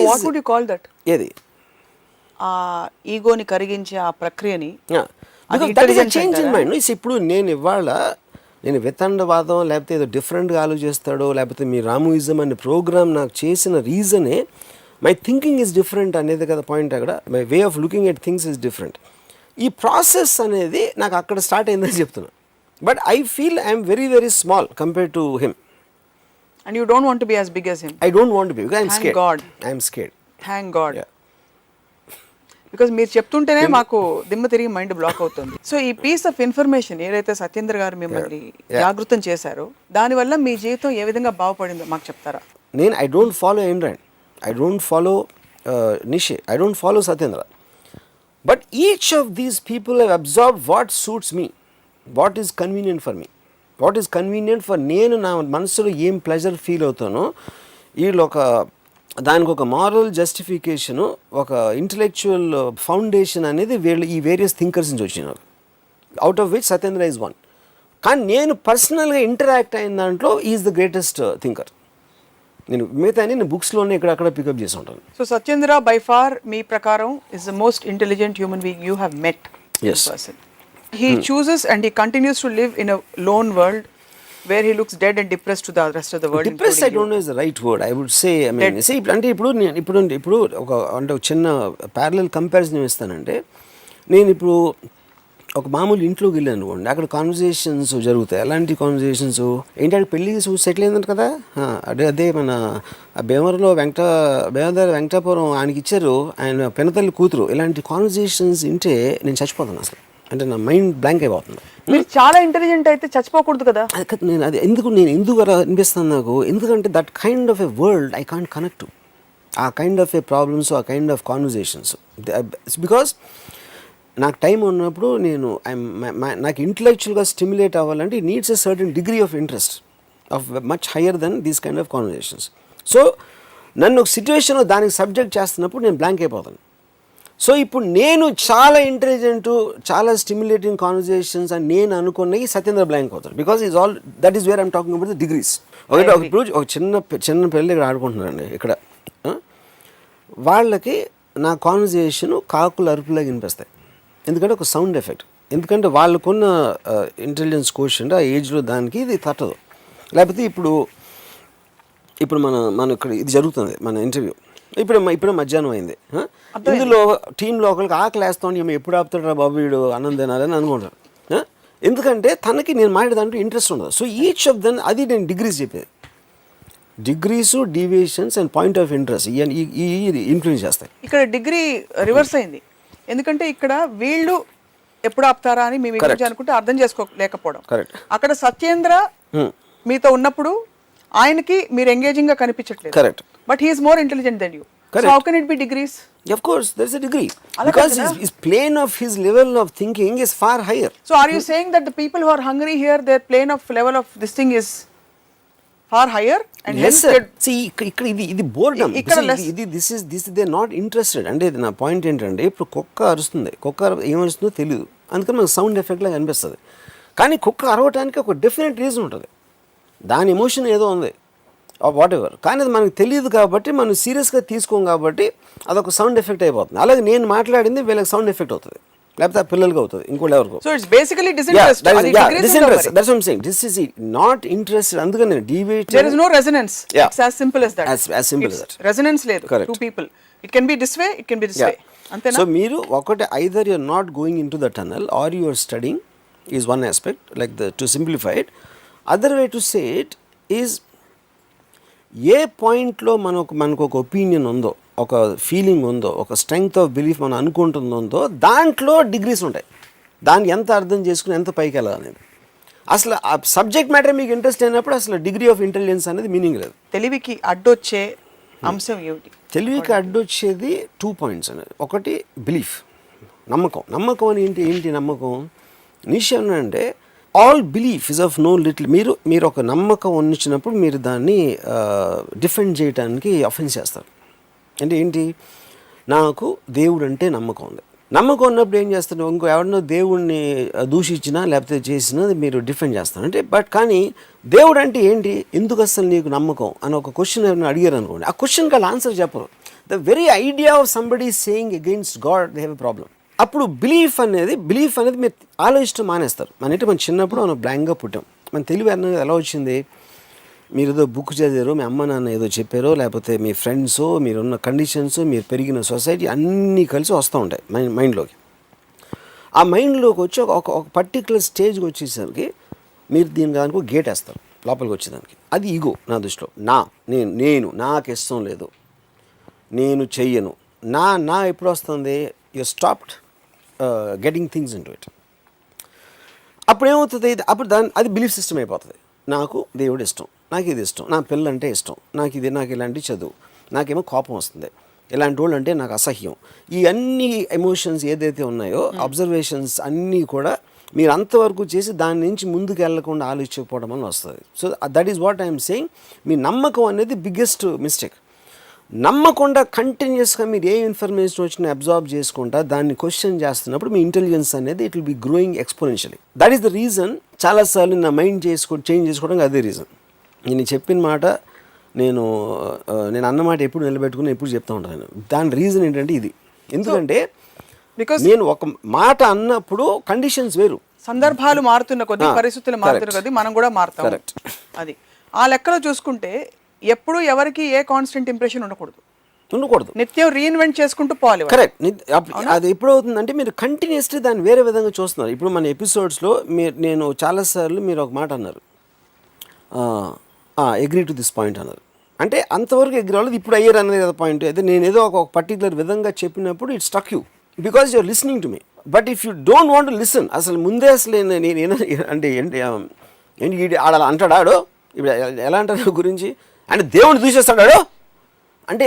what would you call that, ఏది ఆ ఈగోని కరిగించే ఆ ప్రక్రియని చేంజ్ ఇన్ మైండ్. ఇప్పుడు నేను వితండవాదం లేకపోతే ఏదో డిఫరెంట్గా ఆలోచిస్తాడో లేకపోతే మీ రాముయిజం అనే ప్రోగ్రామ్ నాకు చేసిన రీజనే మై థింకింగ్ ఈజ్ డిఫరెంట్ అనేది కదా పాయింట్. అక్కడ my way of looking at things is different. ఈ ప్రాసెస్ అనేది నాకు అక్కడ స్టార్ట్ అయిందని చెప్తున్నా. But I feel I'm very very small compare to him. And you don't want to be as big as him. I don't want to be because I'm Thank scared. God. I'm scared. Thank God. Yeah. Because మీరు చెప్తుంటేనే మాకు దిమ్మ తిరిగి mind block అవుతుంది. So ఈ piece of information ఏదైతే సత్యేంద్ర గారు మిమ్మల్ని జాగృతం చేశారో దానివల్ల మీ జీవితం ఏ విధంగా బాగుపడిందో మాకు చెప్తారా? నేను I don't follow Android, I don't follow నిషే, I don't follow Satyendra. But each of these people have observe what suits me, what is convenient for me, what is convenient for నేను నా మనసులో ఏం ప్లెజర్ ఫీల్ అవుతానో. వీళ్ళు దానికి ఒక moral justification, ఒక intellectual foundation అనేది వీళ్ళు ఈ వేరియస్ థింకర్స్ నుంచి వచ్చినారు, out of which Satyendra is one. కానీ నేను పర్సనల్గా ఇంటరాక్ట్ అయిన దాంట్లో ఈజ్ ద గ్రేటెస్ట్ థింకర్. నేను మిగతా నేను బుక్స్లోనే ఇక్కడక్కడ పికప్ చేసి ఉంటాను. సో సత్యేంద్ర బై ఫార్ మీ ప్రకారం is the most intelligent human being you have met. Yes. He chooses and he continues to live in a lone world where he looks dead and depressed to the rest of the world. Depressed I don't know is the right word. I would say, I mean, see, అంటే ఇప్పుడు ఒక చిన్న parallel comparison ఇస్తానంటే, నేను ఇప్పుడు ఒక మామూలు ఇంట్లోకి వెళ్ళాను అనుకోండి, అక్కడ కాన్వర్జేషన్స్ జరుగుతాయి. అలాంటి కాన్వర్జేషన్స్ ఏంటంటే పెళ్ళి సెటిల్ అయిందంట కదా, అదే మన భీమవరంలో వెంకటాపురం ఆయనకి ఇచ్చారు, ఆయన పెనతల్లి కూతురు. ఇలాంటి కాన్వర్జేషన్స్ వింటే నేను చచ్చిపోతాను అసలు. అంటే నా మైండ్ బ్లాంక్ అయిపోతుంది. మీరు చాలా ఇంటెలిజెంట్ అయితే చచ్చిపోకూడదు కదా. నేను ఎందుకు అలా అనిపిస్తాను నాకు, ఎందుకంటే that kind of a world I can't connect to. ఆ కైండ్ ఆఫ్ ఏ ప్రాబ్లమ్స్, ఆ కైండ్ ఆఫ్ కాన్వర్జేషన్స్. బికాస్ నాకు టైం ఉన్నప్పుడు నాకు ఇంటలెక్చువల్గా స్టిమ్యులేట్ అవ్వాలంటే it needs a certain degree of interest of much higher than these kind of conversations. So నన్ను ఒక సిచ్యువేషన్లో దానికి సబ్జెక్ట్ చేస్తున్నప్పుడు నేను బ్లాంక్ అయిపోతాను. సో ఇప్పుడు నేను చాలా ఇంటెలిజెంట్, చాలా స్టిమ్యులేటింగ్ కాన్వర్జేషన్స్ అని నేను అనుకున్నవి సత్యేంద్ర బ్లాంక్ అవుతాడు. Because is all that is where I'm talking about the degrees. ఇప్పుడు ఒక చిన్న పిల్లలు ఇక్కడ ఆడుకుంటున్నారండి ఇక్కడ, వాళ్ళకి నా కాన్వర్జేషన్ కాకులు అరుపులాగా వినిపిస్తాయి. ఎందుకంటే ఒక సౌండ్ ఎఫెక్ట్. ఎందుకంటే వాళ్ళకున్న ఇంటెలిజెన్స్ కోషెంట్ ఆ ఏజ్లో దానికి ఇది తట్టదు. లేకపోతే ఇప్పుడు మన ఇక్కడ ఇది జరుగుతుంది, మన ఇంటర్వ్యూ ఇప్పుడు మధ్యాహ్నం అయింది. ఇందులో టీంలో ఒకరికి ఆకలి వేస్తాను, ఏమో ఎప్పుడు ఆపుతాడు బాబు వీడు అన్నం తినాలని అనుకుంటారు. ఎందుకంటే తనకి నేను మాట్లాడేదాంట్లో ఇంట్రెస్ట్ ఉండదు. సో ఈచ్ ఆఫ్ దెన్ అది నేను డిగ్రీస్ చెప్పేది. Degrees, deviations and point of interest ఈ ఇన్ఫ్లుయెన్స్ చేస్తాయి. ఇక్కడ డిగ్రీ రివర్స్ అయింది. ఎందుకంటే ఇక్కడ వీళ్ళు ఎప్పుడు ఆపుతారా అని మీ గురించి అనుకుంటే అర్థం చేసుకోలేకపోవడం. అక్కడ సత్యేంద్ర మీతో ఉన్నప్పుడు ఆయనకి మీరు ఎంగేజింగ్ గా కనిపించట్లేదు. Correct. But he is more intelligent then you. So how can it be degrees? Of course there is a degree, because his plane of his level of thinking is far higher. So are you saying that the people who are hungry here, their plane of level of this thing is far higher and yes sir. See ikkada idi boredom. This is they are not interested. ante na point entante ippudu kokka arustundi, kokka em arustundo teliyadu, andukani manaku sound effect la kanipistadi. Kani kokka aravataniki oka definite reason untadi, దాని emotion ఏదో ఉంది what ever, కానీ అది మనకు తెలియదు కాబట్టి మనం సీరియస్గా తీసుకోం కాబట్టి అదొక సౌండ్ ఎఫెక్ట్ అయిపోతుంది. అలాగే నేను మాట్లాడింది వీళ్ళకి సౌండ్ ఎఫెక్ట్ అవుతుంది, లేకపోతే ఆ పిల్లలకి అవుతుంది, ఇంకోటి ఎవరికో. So it's basically disinterest. Disinterest, that's what I am saying. This is not interested. అందుకని నేను deviate, there is no resonance. It's as simple as that. As simple as that. Resonance లేదు to people. It can be this way, it can be this way. అంతేనా? So మీరు ఒకటి either you are not going into the tunnel or you are studying is one aspect, like to simplify it. Other way to say it is, a పాయింట్లో మనకు ఒక opinion ఉందో, ఒక feeling ఉందో, ఒక స్ట్రెంగ్త్ ఆఫ్ బిలీఫ్ మనం అనుకుంటుందో దాంట్లో degrees ఉంటాయి. దాన్ని ఎంత అర్థం చేసుకుని ఎంత పైకి వెళ్ళాలనేది. అసలు ఆ సబ్జెక్ట్ మ్యాటర్ మీకు ఇంట్రెస్ట్ అయినప్పుడు అసలు డిగ్రీ ఆఫ్ ఇంటెలిజెన్స్ అనేది మీనింగ్ లేదు. తెలివికి అడ్డొచ్చే అంశం ఏమిటి? తెలివికి అడ్డొచ్చేది 2 పాయింట్స్ అనేది. ఒకటి బిలీఫ్, నమ్మకం అని ఏంటి నమ్మకం? నిశ్చయం అంటే all belief is of no little. మీరు ఒక నమ్మకం ఉన్నప్పుడు మీరు దాన్ని డిఫెండ్ చేయడానికి అఫెన్స్ చేస్తారు. అంటే ఏంటి, నాకు దేవుడు అంటే నమ్మకం ఉంది. నమ్మకం ఉన్నప్పుడు ఏం చేస్తారు, ఇంకో ఎవరినో దేవుడిని దూషించినా లేకపోతే చేసినా మీరు డిఫెండ్ చేస్తారు. అంటే కానీ దేవుడు అంటే ఏంటి, ఎందుకు అసలు నీకు నమ్మకం అని ఒక క్వశ్చన్ ఎవరైనా అడిగారు అనుకోండి, ఆ క్వశ్చన్కి వాళ్ళు ఆన్సర్ చెప్పరు. The very idea of somebody saying against God they have a problem. అప్పుడు బిలీఫ్ అనేది మీరు ఆలోచించడం మానేస్తారు. మన చిన్నప్పుడు మనం బ్లాంక్గా పుట్టాం. మన తెలివి అనేది ఎలా వచ్చింది, మీరు ఏదో బుక్ చదివారో, మీ అమ్మ నాన్న ఏదో చెప్పారో, లేకపోతే మీ ఫ్రెండ్స్, మీరున్న కండిషన్స్, మీరు పెరిగిన సొసైటీ అన్నీ కలిసి వస్తూ ఉంటాయి మైండ్లోకి. ఆ మైండ్లోకి వచ్చి ఒక పర్టికులర్ స్టేజ్కి వచ్చేసరికి మీరు దీని దానికి గేట్ వేస్తారు లోపలికి వచ్చేదానికి. అది ఈగో నా దృష్టిలో. నేను నాకు ఇష్టం లేదు, నేను చెయ్యను, నా ఎప్పుడు వస్తుంది, you stopped getting things in to it. అప్పుడు ఏమవుతుంది, అప్పుడు అది బిలీఫ్ సిస్టమ్ అయిపోతుంది. నాకు దేవుడు ఇష్టం, నాకు ఇది ఇష్టం, నా పిల్లంటే ఇష్టం, నాకు ఇలాంటి చదువు, నాకేమో కోపం వస్తుంది, ఇలాంటి వాళ్ళు అంటే నాకు అసహ్యం. ఈ అన్ని ఎమోషన్స్ ఏదైతే ఉన్నాయో, అబ్జర్వేషన్స్ అన్నీ కూడా మీరు అంతవరకు చేసి దాని నుంచి ముందుకు వెళ్ళకుండా ఆలోచించకపోవడం వల్ల వస్తుంది. So that is what I'm saying. మీ నమ్మకం అనేది బిగ్గెస్ట్ మిస్టేక్. నమ్మకుండా కంటిన్యూస్గా మీరు ఏ ఇన్ఫర్మేషన్ వచ్చినా అబ్జార్బ్ చేసుకుంటా దాన్ని క్వశ్చన్ చేస్తున్నప్పుడు మీ ఇంటెలిజెన్స్ అనేది it will B growing exponentially. That is the reason. చాలాసార్లు నా మైండ్ చేంజ్ చేసుకోవడానికి అదే రీజన్. నేను చెప్పిన మాట, నేను అన్న మాట ఎప్పుడు నిలబెట్టుకుని ఎప్పుడు చెప్తూ ఉంటాను. దాని రీజన్ ఏంటంటే ఇది. ఎందుకంటే నేను ఒక మాట అన్నప్పుడు కండిషన్స్ వేరు. సందర్భాలు మారుతున్న కొద్దీ, పరిస్థితులు మారుతున్న కొద్దీ మనం కూడా మారుతాం. అది ఆ లెక్కలో చూసుకుంటే ఎప్పుడు ఎవరికి ఏ కాన్స్టెంట్ ఇంప్రెషన్ ఉండకూడదు. నిత్యం రీఇన్వెంట్ చేసుకుంటూ పోవాలి. కరెక్ట్. అది ఎప్పుడు అవుతుందంటే మీరు కంటిన్యూస్లీ దాన్ని వేరే విధంగా చూస్తున్నారు. ఇప్పుడు మన ఎపిసోడ్స్లో నేను చాలాసార్లు మీరు ఒక మాట అన్నారు, అగ్రీ టు దిస్ పాయింట్ అన్నారు. అంటే అంతవరకు ఎగ్రీ అవ్వలేదు, ఇప్పుడు అయ్యారు అనేది కదా పాయింట్. అయితే నేను ఏదో ఒక పర్టికులర్ విధంగా చెప్పినప్పుడు it stuck you because you're listening to me. But if you don't want to listen, అసలు ముందే అసలు నేను అంటే ఏంటి ఆడ అంటాడాడో, ఇప్పుడు ఎలా అంటారు గురించి అంటే దేవుడు దూషిస్తాడాడో అంటే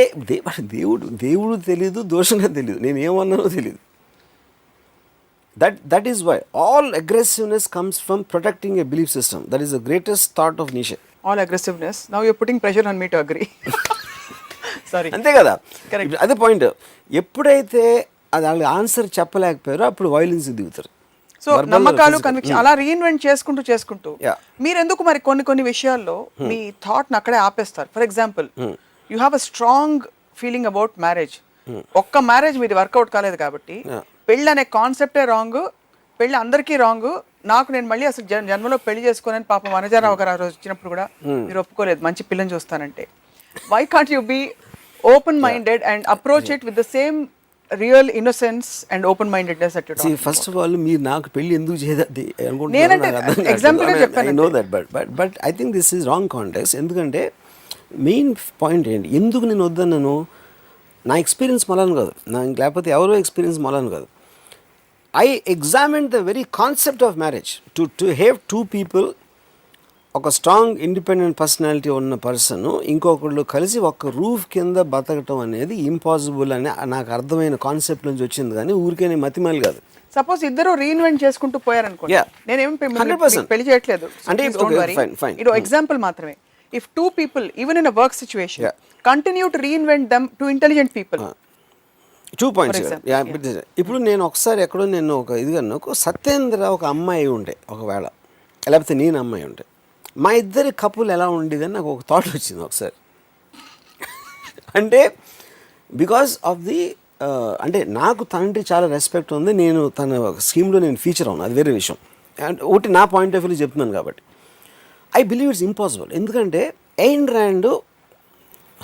దేవుడు తెలీదు, దోషంగా తెలీదు, నేను ఏమన్నానో తెలీదు. That is why all aggressiveness comes from protecting a belief system. That is the greatest thought of Nietzsche. All aggressiveness, now you are putting pressure on me to agree. Sorry, అంతే కదా, అదే పాయింట్. ఎప్పుడైతే అది వాళ్ళు answer చెప్పలేకపోయారో అప్పుడు violence దిగుతారు. So నమ్మకాలు, conviction అలా రీఇన్వెంట్ చేసుకుంటూ మీరు ఎందుకు మరి కొన్ని విషయాల్లో మీ థాట్ని అక్కడే ఆపేస్తారు? For example, you have a strong feeling about marriage. ఒక్క మ్యారేజ్ మీది వర్కౌట్ కాలేదు కాబట్టి పెళ్ళి అనే కాన్సెప్టే రాంగ్, పెళ్ళి అందరికీ రాంగ్, నేను మళ్ళీ అసలు జన్మలో పెళ్లి చేసుకోనని పాపం వనజారావు గారు ఆ రోజు వచ్చినప్పుడు కూడా మీరు ఒప్పుకోలేదు, మంచి పిల్లని చూస్తానంటే. Why can't you be open minded and approach it with the same real innocence and open mindedness that you talk about? First of all మీరు నాకు పెళ్లి ఎందుకు చేయదది నేనంటే ఎగ్జాంపుల్ గా చెప్పాను. I know that, but I think this is wrong context. ఎందుకంటే main point ఏంటి, ఎందుకు నేను వద్దన్నాను, నా ఎక్స్పీరియన్స్ మొలను కాదు, లేకపోతే ఎవరో ఎక్స్పీరియన్స్ మొలను కాదు. I examine the very concept of marriage. To have two people, ఒక స్ట్రాంగ్ ఇండిపెండెంట్ పర్సనాలిటీ ఉన్న పర్సన్ ఇంకొకళ్ళు కలిసి ఒక రూఫ్ కింద బతకటం అనేది ఇంపాసిబుల్ అని నాకు అర్థమైన కాన్సెప్ట్ నుంచి వచ్చింది, కానీ ఊరికే నేను మతిమాలి కాదు. సపోజ్ ఇద్దరు రీఇన్వెంట్ చేసుకుంటూ పోయారనుకోండి, నేనేం 100% పెళ్లి చేయట్లేదు అంటే ఇది ఎగ్జాంపుల్ మాత్రమే. If two people, even in a work situation, continue to reinvent them to intelligent people. 2 points. ఇప్పుడు నేను ఒకసారి ఎక్కడో నేను ఒక ఇదిగా సత్యేంద్ర ఒక అమ్మాయి ఉండే, ఒకవేళ లేకపోతే నేను అమ్మాయి ఉంటే మా ఇద్దరి కపుల్ ఎలా ఉండేదని నాకు ఒక థాట్ వచ్చింది ఒకసారి. అంటే బికాస్ ఆఫ్ ది అంటే నాకు తనంటే చాలా రెస్పెక్ట్ ఉంది, నేను తన స్కీమ్లో నేను ఫీచర్ అవును, అది వేరే విషయం. అండ్ ఒకటి నా పాయింట్ ఆఫ్ వ్యూలో చెప్తున్నాను కాబట్టి ఐ బిలీవ్ ఇట్స్ ఇంపాసిబుల్. ఎందుకంటే Ayn Rand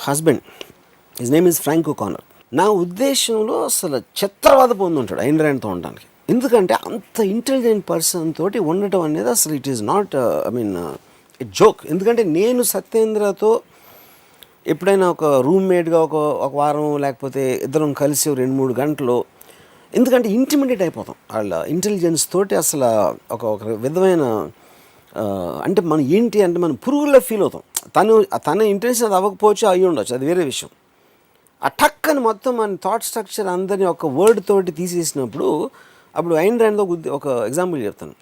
husband, his name is Frank O'Connor, నా ఉద్దేశంలో అసలు చిత్రవాద పొంది ఉంటాడు ఎయిన్ ర్యాండ్తో ఉండడానికి. ఎందుకంటే అంత ఇంటెలిజెంట్ పర్సన్ తోటి ఉండటం అనేది అసలు it is not it joke. ఎందుకంటే నేను సత్యేంద్రతో ఎప్పుడైనా ఒక రూమ్మేట్గా ఒక వారం లేకపోతే ఇద్దరం కలిసి 2-3 గంటలు, ఎందుకంటే ఇంటిమిడియేట్ అయిపోతాం వాళ్ళ ఇంటెలిజెన్స్ తోటి. అసలు ఒక విధమైన అంటే మనం ఏంటి అంటే మనం పురుగుల్లో ఫీల్ అవుతాం. తన ఇంటెన్షన్ అది అవ్వకపోవచ్చు, అయ్యి ఉండొచ్చు, అది వేరే విషయం. ఆ టక్కని మొత్తం మన థాట్ స్ట్రక్చర్ అందరినీ ఒక వర్డ్ తోటి తీసేసినప్పుడు, అప్పుడు ఐన్ ర్యాండ్తో ఒక ఎగ్జాంపుల్ చెప్తాను.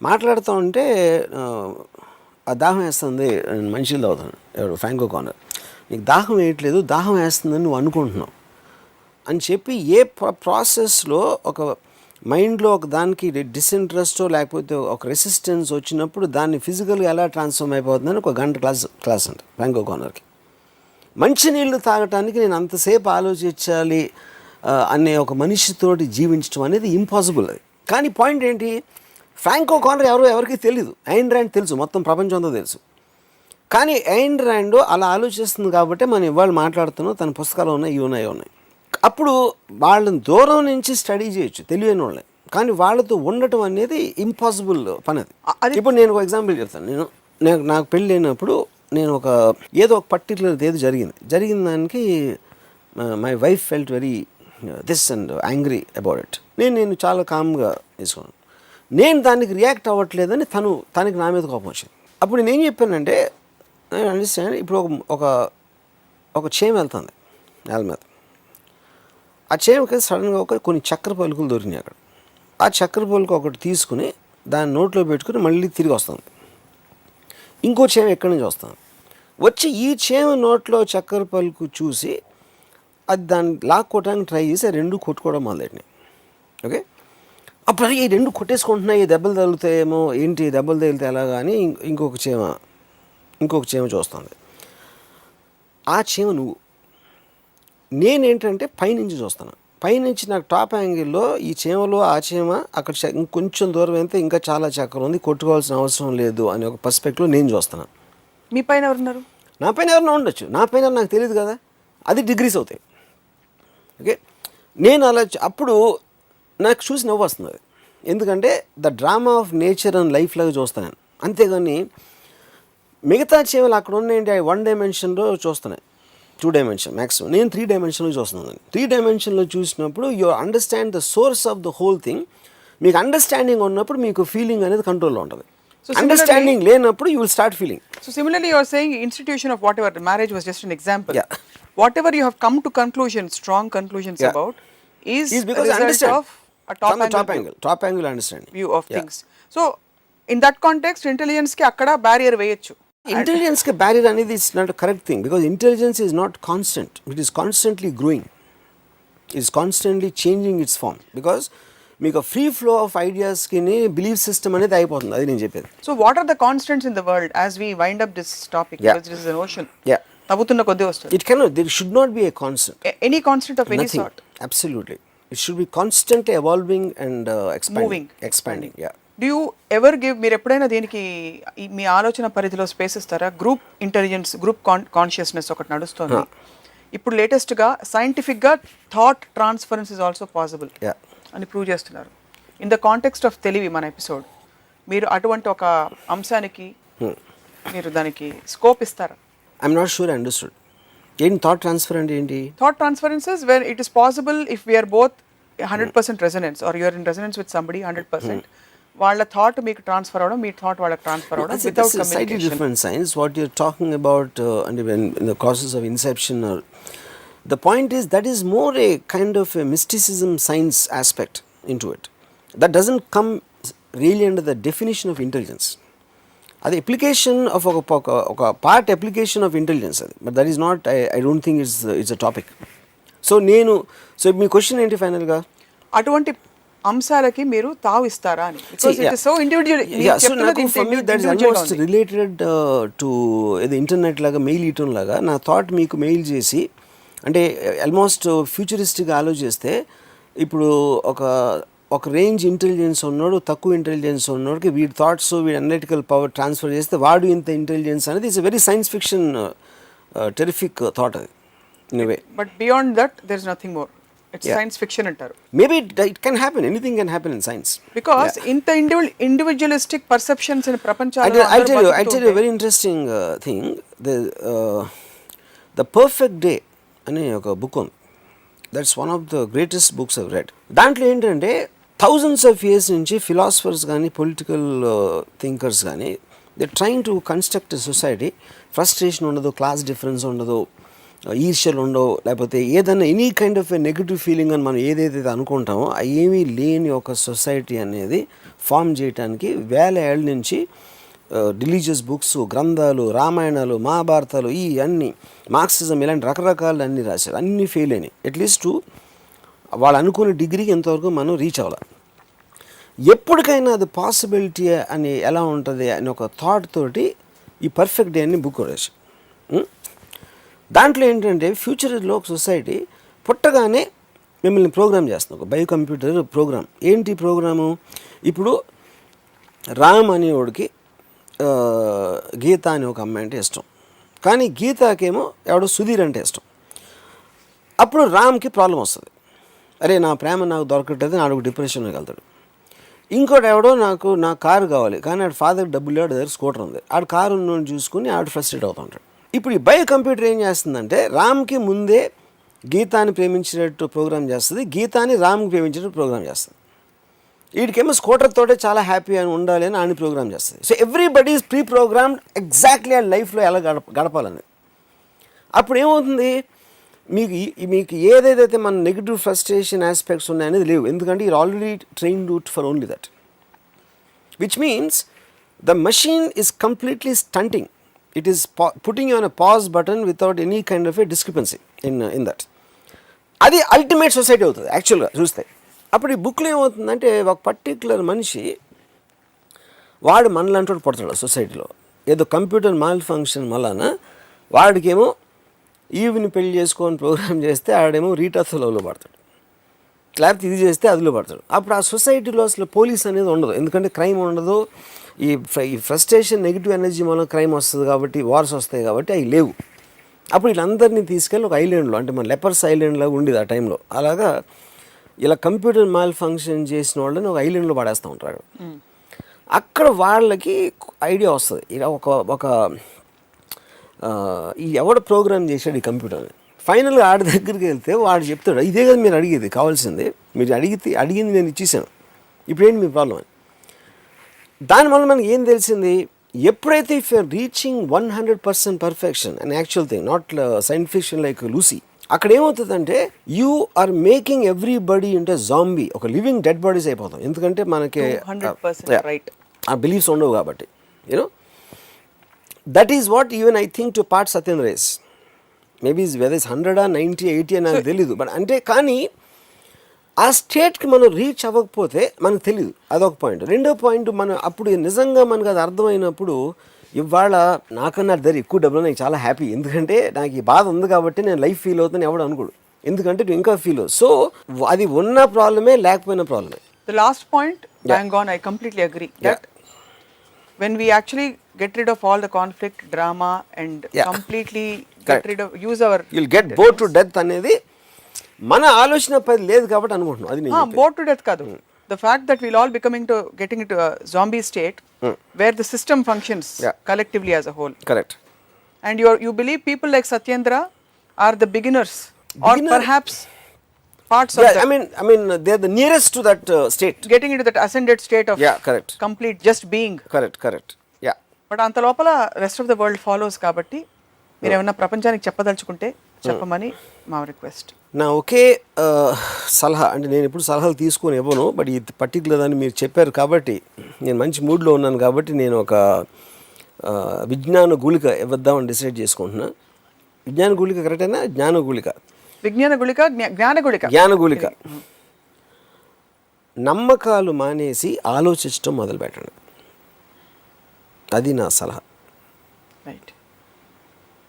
మాట్లాడుతూ ఉంటే ఆ దాహం వేస్తుంది, మనుషులు అవుతాను, ఎవరు ఫ్రాంక్ ఓకానర్, నీకు దాహం వేయట్లేదు, దాహం వేస్తుందని నువ్వు అనుకుంటున్నావు అని చెప్పి ఏ ప్రాసెస్లో ఒక మైండ్లో ఒక దానికి డిస్ఇంట్రెస్టో లేకపోతే ఒక రెసిస్టెన్స్ వచ్చినప్పుడు దాన్ని ఫిజికల్గా ఎలా ట్రాన్స్ఫార్మ్ అయిపోతుందని ఒక గంట క్లాస్ అంట ఫ్రాంక్ ఓకానర్కి. మంచినీళ్ళు తాగటానికి నేను అంతసేపు ఆలోచించాలి అనే ఒక మనిషితోటి జీవించడం అనేది ఇంపాసిబుల్. అది కానీ పాయింట్ ఏంటి, ఫ్రాంక్ ఓకానర్ ఎవరికి తెలీదు, ఐన్ ర్యాండ్ తెలుసు, మొత్తం ప్రపంచంతో తెలుసు. కానీ ఐన్ ర్యాండ్ అలా ఆలోచిస్తుంది కాబట్టి మనం ఇవాళ మాట్లాడుతున్నాం, తన పుస్తకాలు ఉన్నాయి, ఇవి ఉన్నాయి. అప్పుడు వాళ్ళని దూరం నుంచి స్టడీ చేయొచ్చు తెలియని వాళ్ళే, కానీ వాళ్ళతో ఉండటం అనేది ఇంపాసిబుల్ పని. అది ఇప్పుడు నేను ఒక ఎగ్జాంపుల్ చెప్తాను. నాకు పెళ్ళి అయినప్పుడు నేను ఏదో ఒక పర్టికులర్ ఏదో జరిగిన దానికి my wife felt very this and angry about it. నేను చాలా కామ్గా తీసుకున్నాను. నేను దానికి రియాక్ట్ అవ్వట్లేదని తనకి నా మీద కోపం వచ్చింది. అప్పుడు నేను ఏం చెప్పానంటే, అండర్స్టాండ్, ఇప్పుడు ఒక చేమ వెళ్తుంది నేల మీద, ఆ చేమకి సడన్గా కొన్ని చక్కెర పలుకులు దొరికినాయి అక్కడ. ఆ చక్కెర పలుకు ఒకటి తీసుకుని దాన్ని నోట్లో పెట్టుకుని మళ్ళీ తిరిగి వస్తుంది. ఇంకో చేమ ఎక్కడి నుంచి వచ్చి ఈ చేమ నోట్లో చక్కెర పలుకు చూసి అది దాన్ని లాక్కోవడానికి ట్రై చేసి ఆ రెండు కొట్టుకోవడం మొదలెట్టినాయి. ఓకే, అప్పుడు ఈ రెండు కొట్టేసుకుంటున్నాయి, దెబ్బలు తగులుతాయేమో, ఏంటి దెబ్బలు తగిలితే ఎలాగా అని ఇంకొక చేమ చూస్తుంది. ఆ చేమ నేనేంటంటే పైనుంచి చూస్తాను, పైనుంచి నాకు టాప్ యాంగిల్లో ఈ చీమలో ఆ చీమ అక్కడ ఇంకొంచెం దూరం అయితే ఇంకా చాలా చక్రం ఉంది, కొట్టుకోవాల్సిన అవసరం లేదు అనే ఒక పర్స్పెక్టివ్లో నేను చూస్తున్నాను. మీ పైన ఎవరున్నారు? నా పైన ఎవరైనా ఉండొచ్చు, నా పైన నాకు తెలియదు కదా, అది డిగ్రీస్ అవుతాయి. ఓకే, నేను అలా అప్పుడు నాకు చూసి నవ్వు వస్తుంది అది. ఎందుకంటే the drama of nature and life లాగా చూస్తాను. అంతేగాని మిగతా చీమలు అక్కడ ఉన్నాయంటే 1 డైమెన్షన్లో చూస్తున్నాయి, 2 డైమెన్షన్ మ్యాక్సిమం. నేను 3 డైమెన్షన్లో చూస్తున్నాను. 3 డైమెన్షన్లో చూసినప్పుడు you understand the source of the whole thing. మీకు అండర్స్టాండింగ్ ఉన్నప్పుడు మీకు ఫీలింగ్ అనేది కంట్రోల్లో ఉంటుంది. అండర్స్టాండింగ్ లేనప్పుడు you will start feeling. So similarly, you are saying institution of whatever, the marriage was just an example. Yeah. Whatever you have come to conclusions, strong conclusions Yeah. about, is because a result understand of a top from the angle top angle understanding view of Yeah. things. So in that context, intelligence ki akkada barrier veyochu. Intelligence ke barrier అనేది is not a correct thing, because intelligence is not constant. It is constantly growing. It is constantly changing its form, because మీకు free flow of ఐడియాస్కి belief system అనేది అయిపోతుంది. అది నేను చెప్పేది. So what are the constants in the world as we wind up this topic? Yeah. Because this is an ocean. Yeah. తవ్వుతున్న కొద్ది వస్తుంది. It cannot, there should not be a constant. Any constant of any Nothing. sort. Absolutely. It should be constantly evolving and expanding. Moving. Expanding. Yeah. Do you ever give, మీరు ఎప్పుడైనా దీనికి మీ ఆలోచన పరిధిలో space ఇస్తారా? Group intelligence, group consciousness ఒకటి నడుస్తుంది ఇప్పుడు లేటెస్ట్గా. సైంటిఫిక్గా thought transference is also possible అని ప్రూవ్ చేస్తున్నారు. ఇన్ ద కాంటెక్స్ట్ ఆఫ్ తెలివి మన ఎపిసోడ్, మీరు అటువంటి ఒక అంశానికి మీరు దానికి స్కోప్ ఇస్తారా? I'm not sure I understood. ఏంటి థాట్ ట్రాన్స్ఫర్ అంటే ఏంటి? Thought transferences where it is possible if we're both 100% resonance, or you're in resonance with somebody 100%. వాళ్ళ థాట్ మీకు ట్రాన్స్ఫర్ అవడం, మీ థాట్ వాళ్ళకి ట్రాన్స్ఫర్ అవడం without communication. Slightly different science. What you're talking about and when in the process of inception, or the point is that is more a kind of a mysticism science aspect into it. That doesn't come really under the definition of intelligence. అది application of ఒక part application of intelligence అది, but that is not, I don't think it's a topic. So me question ఏంటి ఫైనల్గా? అటువంటి అంశాలకి మీరు తావు ఇస్తారా అని. సో ఇండివిజువల్ రిలేటెడ్ టు ఏదో ఇంటర్నెట్ లాగా మెయిల్ ఇయటం లాగా నా థాట్ మీకు మెయిల్ చేసి, అంటే ఆల్మోస్ట్ ఫ్యూచరిస్టిక్గా ఆలోచిస్తే ఇప్పుడు ఒక రేంజ్ ఇంటెలిజెన్స్ ఉన్నాడు, తక్కువ ఇంటెలిజెన్స్ ఉన్నోడికి వీడి థాట్స్, వీడి అనలిటికల్ పవర్ ట్రాన్స్ఫర్ చేస్తే వాడు ఇంత ఇంటెలిజెన్స్ అనేది it's very science fiction terrific thought అది in way. But beyond that there is nothing more. It's science fiction అంటారు. Maybe it can happen, anything can happen in science. Because ఇంత individualistic perceptions in ప్రపంచంలో I tell you a very interesting thing. The Perfect Day అనే ఒక book ఉంది. That's one of the greatest books I've red. దాంట్లో ఏంటంటే thousands of years నుంచి philosophers కానీ political thinkers కానీ they trying to construct society. Frustration ఉండదు, class difference ఉండదు, ఈర్ష్యలు ఉండవు, లేకపోతే ఏదైనా any kind of a negative feeling అని మనం ఏదైతే అనుకుంటామో ఏమీ లేని ఒక సొసైటీ అనేది ఫామ్ చేయడానికి 1000 ఏళ్ళ నుంచి రిలీజియస్ బుక్స్, గ్రంథాలు, రామాయణాలు, మహాభారతాలు, ఈ అన్ని మార్క్సిజం ఇలాంటి రకరకాలు అన్నీ రాశారు. అన్నీ ఫెయిల్ అయినాయి. అట్లీస్ట్ వాళ్ళు అనుకునే డిగ్రీకి ఎంతవరకు మనం రీచ్ అవ్వాలి. ఎప్పటికైనా అది పాసిబిలిటీ అని ఎలా ఉంటుంది అని ఒక థాట్ తోటి ఈ పర్ఫెక్ట్ డే అని బుక్ రాసి, దాంట్లో ఏంటంటే ఫ్యూచర్లో ఒక సొసైటీ పుట్టగానే మిమ్మల్ని ప్రోగ్రామ్ చేస్తుంది, ఒక బయో కంప్యూటర్ ప్రోగ్రామ్. ఏంటి ప్రోగ్రాము? ఇప్పుడు రామ్ అనేవాడికి గీత అని ఒక అమ్మాయి అంటే ఇష్టం, కానీ గీతాకేమో ఎవడో సుధీర్ అంటే ఇష్టం. అప్పుడు రామ్కి ప్రాబ్లం వస్తుంది, అరే నా ప్రేమ నాకు దొరకట్లేదు, నాడు డిప్రెషన్లోకి వెళ్తాడు. ఇంకోటి ఎవడో నా కారు కావాలి, కానీ ఆడ ఫాదర్ డబ్బులు లేడు, దగ్గర స్కూటర్ ఉంది, ఆడ కారు ఉన్నోని చూసుకుని ఆడ ఫ్రస్ట్రేట్ అవుతుంటాడు. ఇప్పుడు ఈ బయో కంప్యూటర్ ఏం చేస్తుందంటే రామ్కి ముందే గీతాని ప్రేమించినట్టు ప్రోగ్రామ్ చేస్తుంది, గీతాని రామ్కి ప్రేమించినట్టు ప్రోగ్రామ్ చేస్తుంది. వీడికేమో స్కూటర్ తోటే చాలా హ్యాపీ అని ఉండాలి అని ఆయన ప్రోగ్రామ్ చేస్తుంది. So everybody is pre programmed exactly ఆ లైఫ్లో ఎలా గడపాలని. అప్పుడు ఏమవుతుంది, మీకు ఏదైతే మన నెగిటివ్ ఫ్రస్ట్రేషన్ ఆస్పెక్ట్స్ ఉన్నాయనేది లేవు, ఎందుకంటే you're already trained for only that, which means the machine is completely stunting. It is putting you on a pause button without any kind of a discrepancy in that. అది ultimate society అవుతుంది యాక్చువల్గా చూస్తే. అప్పుడు ఈ బుక్లో ఏమవుతుందంటే ఒక particular మనిషి వాడు మనలాంటి వాడు పడతాడు సొసైటీలో, ఏదో కంప్యూటర్ మాల్ ఫంక్షన్ వలన వాడికేమో ఈవిని పెళ్లి చేసుకొని ప్రోగ్రామ్ చేస్తే ఆడేమో రీటాతో లవ్లో పడతాడు. లేకపోతే ఇది చేస్తే అదిలో పడతాడు. అప్పుడు ఆ సొసైటీలో అసలు పోలీస్ అనేది ఉండదు, ఎందుకంటే క్రైమ్ ఉండదు. ఈ ఫ్రస్ట్రేషన్ నెగిటివ్ ఎనర్జీ మూలం క్రైమ్ వస్తుంది కాబట్టి, వార్స్ వస్తాయి కాబట్టి అవి లేవు. అప్పుడు వీళ్ళందరినీ తీసుకెళ్ళి ఒక ఐలాండ్లో, అంటే మన లెపర్స్ ఐలాండ్ లాగా ఉండేది ఆ టైంలో, అలాగా ఇలా కంప్యూటర్ మాల్ ఫంక్షన్ చేసిన వాళ్ళని ఒక ఐలాండ్లో పడేస్తూ ఉంటారు. అక్కడ వాళ్ళకి ఐడియా వస్తుంది, ఇలా ఒక ఈ ఎవడు ప్రోగ్రామ్ చేశాడు ఈ కంప్యూటర్ని. ఫైనల్గా ఆడి దగ్గరికి వెళ్తే వాడు చెప్తాడు, ఇదే కదా మీరు అడిగేది, కావాల్సింది మీరు అడిగింది నేను ఇచ్చేసాను, ఇప్పుడేంటి మీ ప్రాబ్లం అని. దానివల్ల మనకి ఏం తెలిసింది, ఎప్పుడైతే if you're reaching 100% perfection and actual thing, not science fiction like Lucy, అక్కడ ఏమవుతుందంటే you are making everybody into zombie, ఒక లివింగ్ డెడ్ బాడీస్ అయిపోతాం. ఎందుకంటే మనకి ఆ బిలీఫ్స్ ఉండవు కాబట్టి. You know that is what even I think to part Satyendra race. Maybe whether is 100 90 80 అని నాకు తెలీదు, బట్ అంటే కానీ ఆ స్టేట్కి మనం రీచ్ అవ్వకపోతే మనకు తెలియదు, అదొక పాయింట్. రెండో పాయింట్, మనం అప్పుడు నిజంగా మనకు అది అర్థమైనప్పుడు, ఇవాళ నాకన్నా దగ్గర ఎక్కువ డబ్బులు, నాకు చాలా హ్యాపీ, ఎందుకంటే నాకు ఈ బాధ ఉంది కాబట్టి నేను లైఫ్ ఫీల్ అవుతాను ఎవడు అనుకోడు, ఎందుకంటే నువ్వు ఇంకా ఫీల్ అవ్వు. సో అది ఉన్న ప్రాబ్లమే, లేకపోయిన ప్రాబ్లమే. The last point, bang on, I completely agree that when we actually get rid of all the conflict, drama and completely get rid of, use our, you'll get bored to death అనేది మన ఆలోచన పది లేదు కాబట్టి అనుకుంటున్నాం. అది నేను bored to death కాదు, the fact that we'll all getting into a zombie state where the system functions collectively as a whole. Correct. And you believe people like Satyendra are the beginners or perhaps parts of that. I mean they're the nearest to that state, getting into that ascended state of correct, complete just being. Correct. But అంత లోపల rest of the world follows కాబట్టి మీరు ఏమన్నా ప్రపంచానికి చెప్పదలుచుకుంటే చెప్పమని మా request. నా ఒకే సలహా, అంటే నేను ఎప్పుడు సలహాలు తీసుకొని ఇవ్వను, బట్ ఈ పర్టికులర్ అని మీరు చెప్పారు కాబట్టి నేను మంచి మూడ్లో ఉన్నాను కాబట్టి నేను ఒక విజ్ఞాన గుళిక ఇవ్వద్దామని డిసైడ్ చేసుకుంటున్నా. విజ్ఞాన గుళిక కరెక్టేనా? జ్ఞాన గుళిక, జ్ఞాన గుళిక. నమ్మకాలు మానేసి ఆలోచించడం మొదలు పెట్టండి, అది నా సలహా.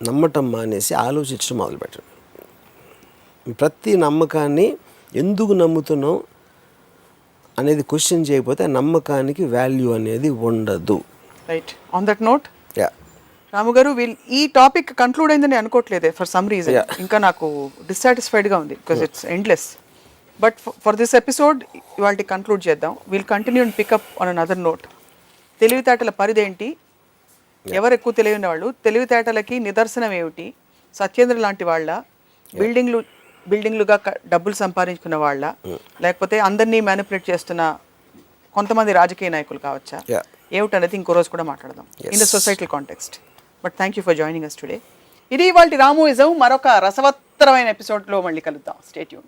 నమ్మటం మానేసి ఆలోచించడం మొదలుపెట్టండి. ప్రతి నమ్మకాన్ని ఎందుకు నమ్ముతున్నాం అనేది క్వశ్చన్ చేయకపోతే ఆ నమ్మకానికి వాల్యూ అనేది ఉండదు. రైట్. ఆన్ దట్ నోట్, రాము గారు, ఈ టాపిక్ కంక్లూడ్ అయిందని అనుకోవట్లేదే ఫర్ సమ్ రీజన్. ఇంకా నాకు డిస్సాటిస్ఫైడ్గా ఉంది because it's endless. But for this episode ఇవాళ కంక్లూడ్ చేద్దాం. Will continue and pick up on another note. తెలివితేటల పరిధేంటి, ఎవరు ఎక్కువ తెలియని వాళ్ళు, తెలివితేటలకి నిదర్శనం ఏమిటి, సత్యేంద్ర లాంటి వాళ్ళ, బిల్డింగ్లుగా డబ్బులు సంపాదించుకున్న వాళ్ళ, లేకపోతే అందరినీ మ్యానిపులేట్ చేస్తున్న కొంతమంది రాజకీయ నాయకులు కావచ్చా, ఏమిటనేది ఇంకో రోజు కూడా మాట్లాడదాం in the societal context. But thank you for joining us today. ఇది ఇవాల్టి రామూయిజం. మరొక రసవత్తరమైన ఎపిసోడ్లో మళ్ళీ కలుద్దాం. Stay tune.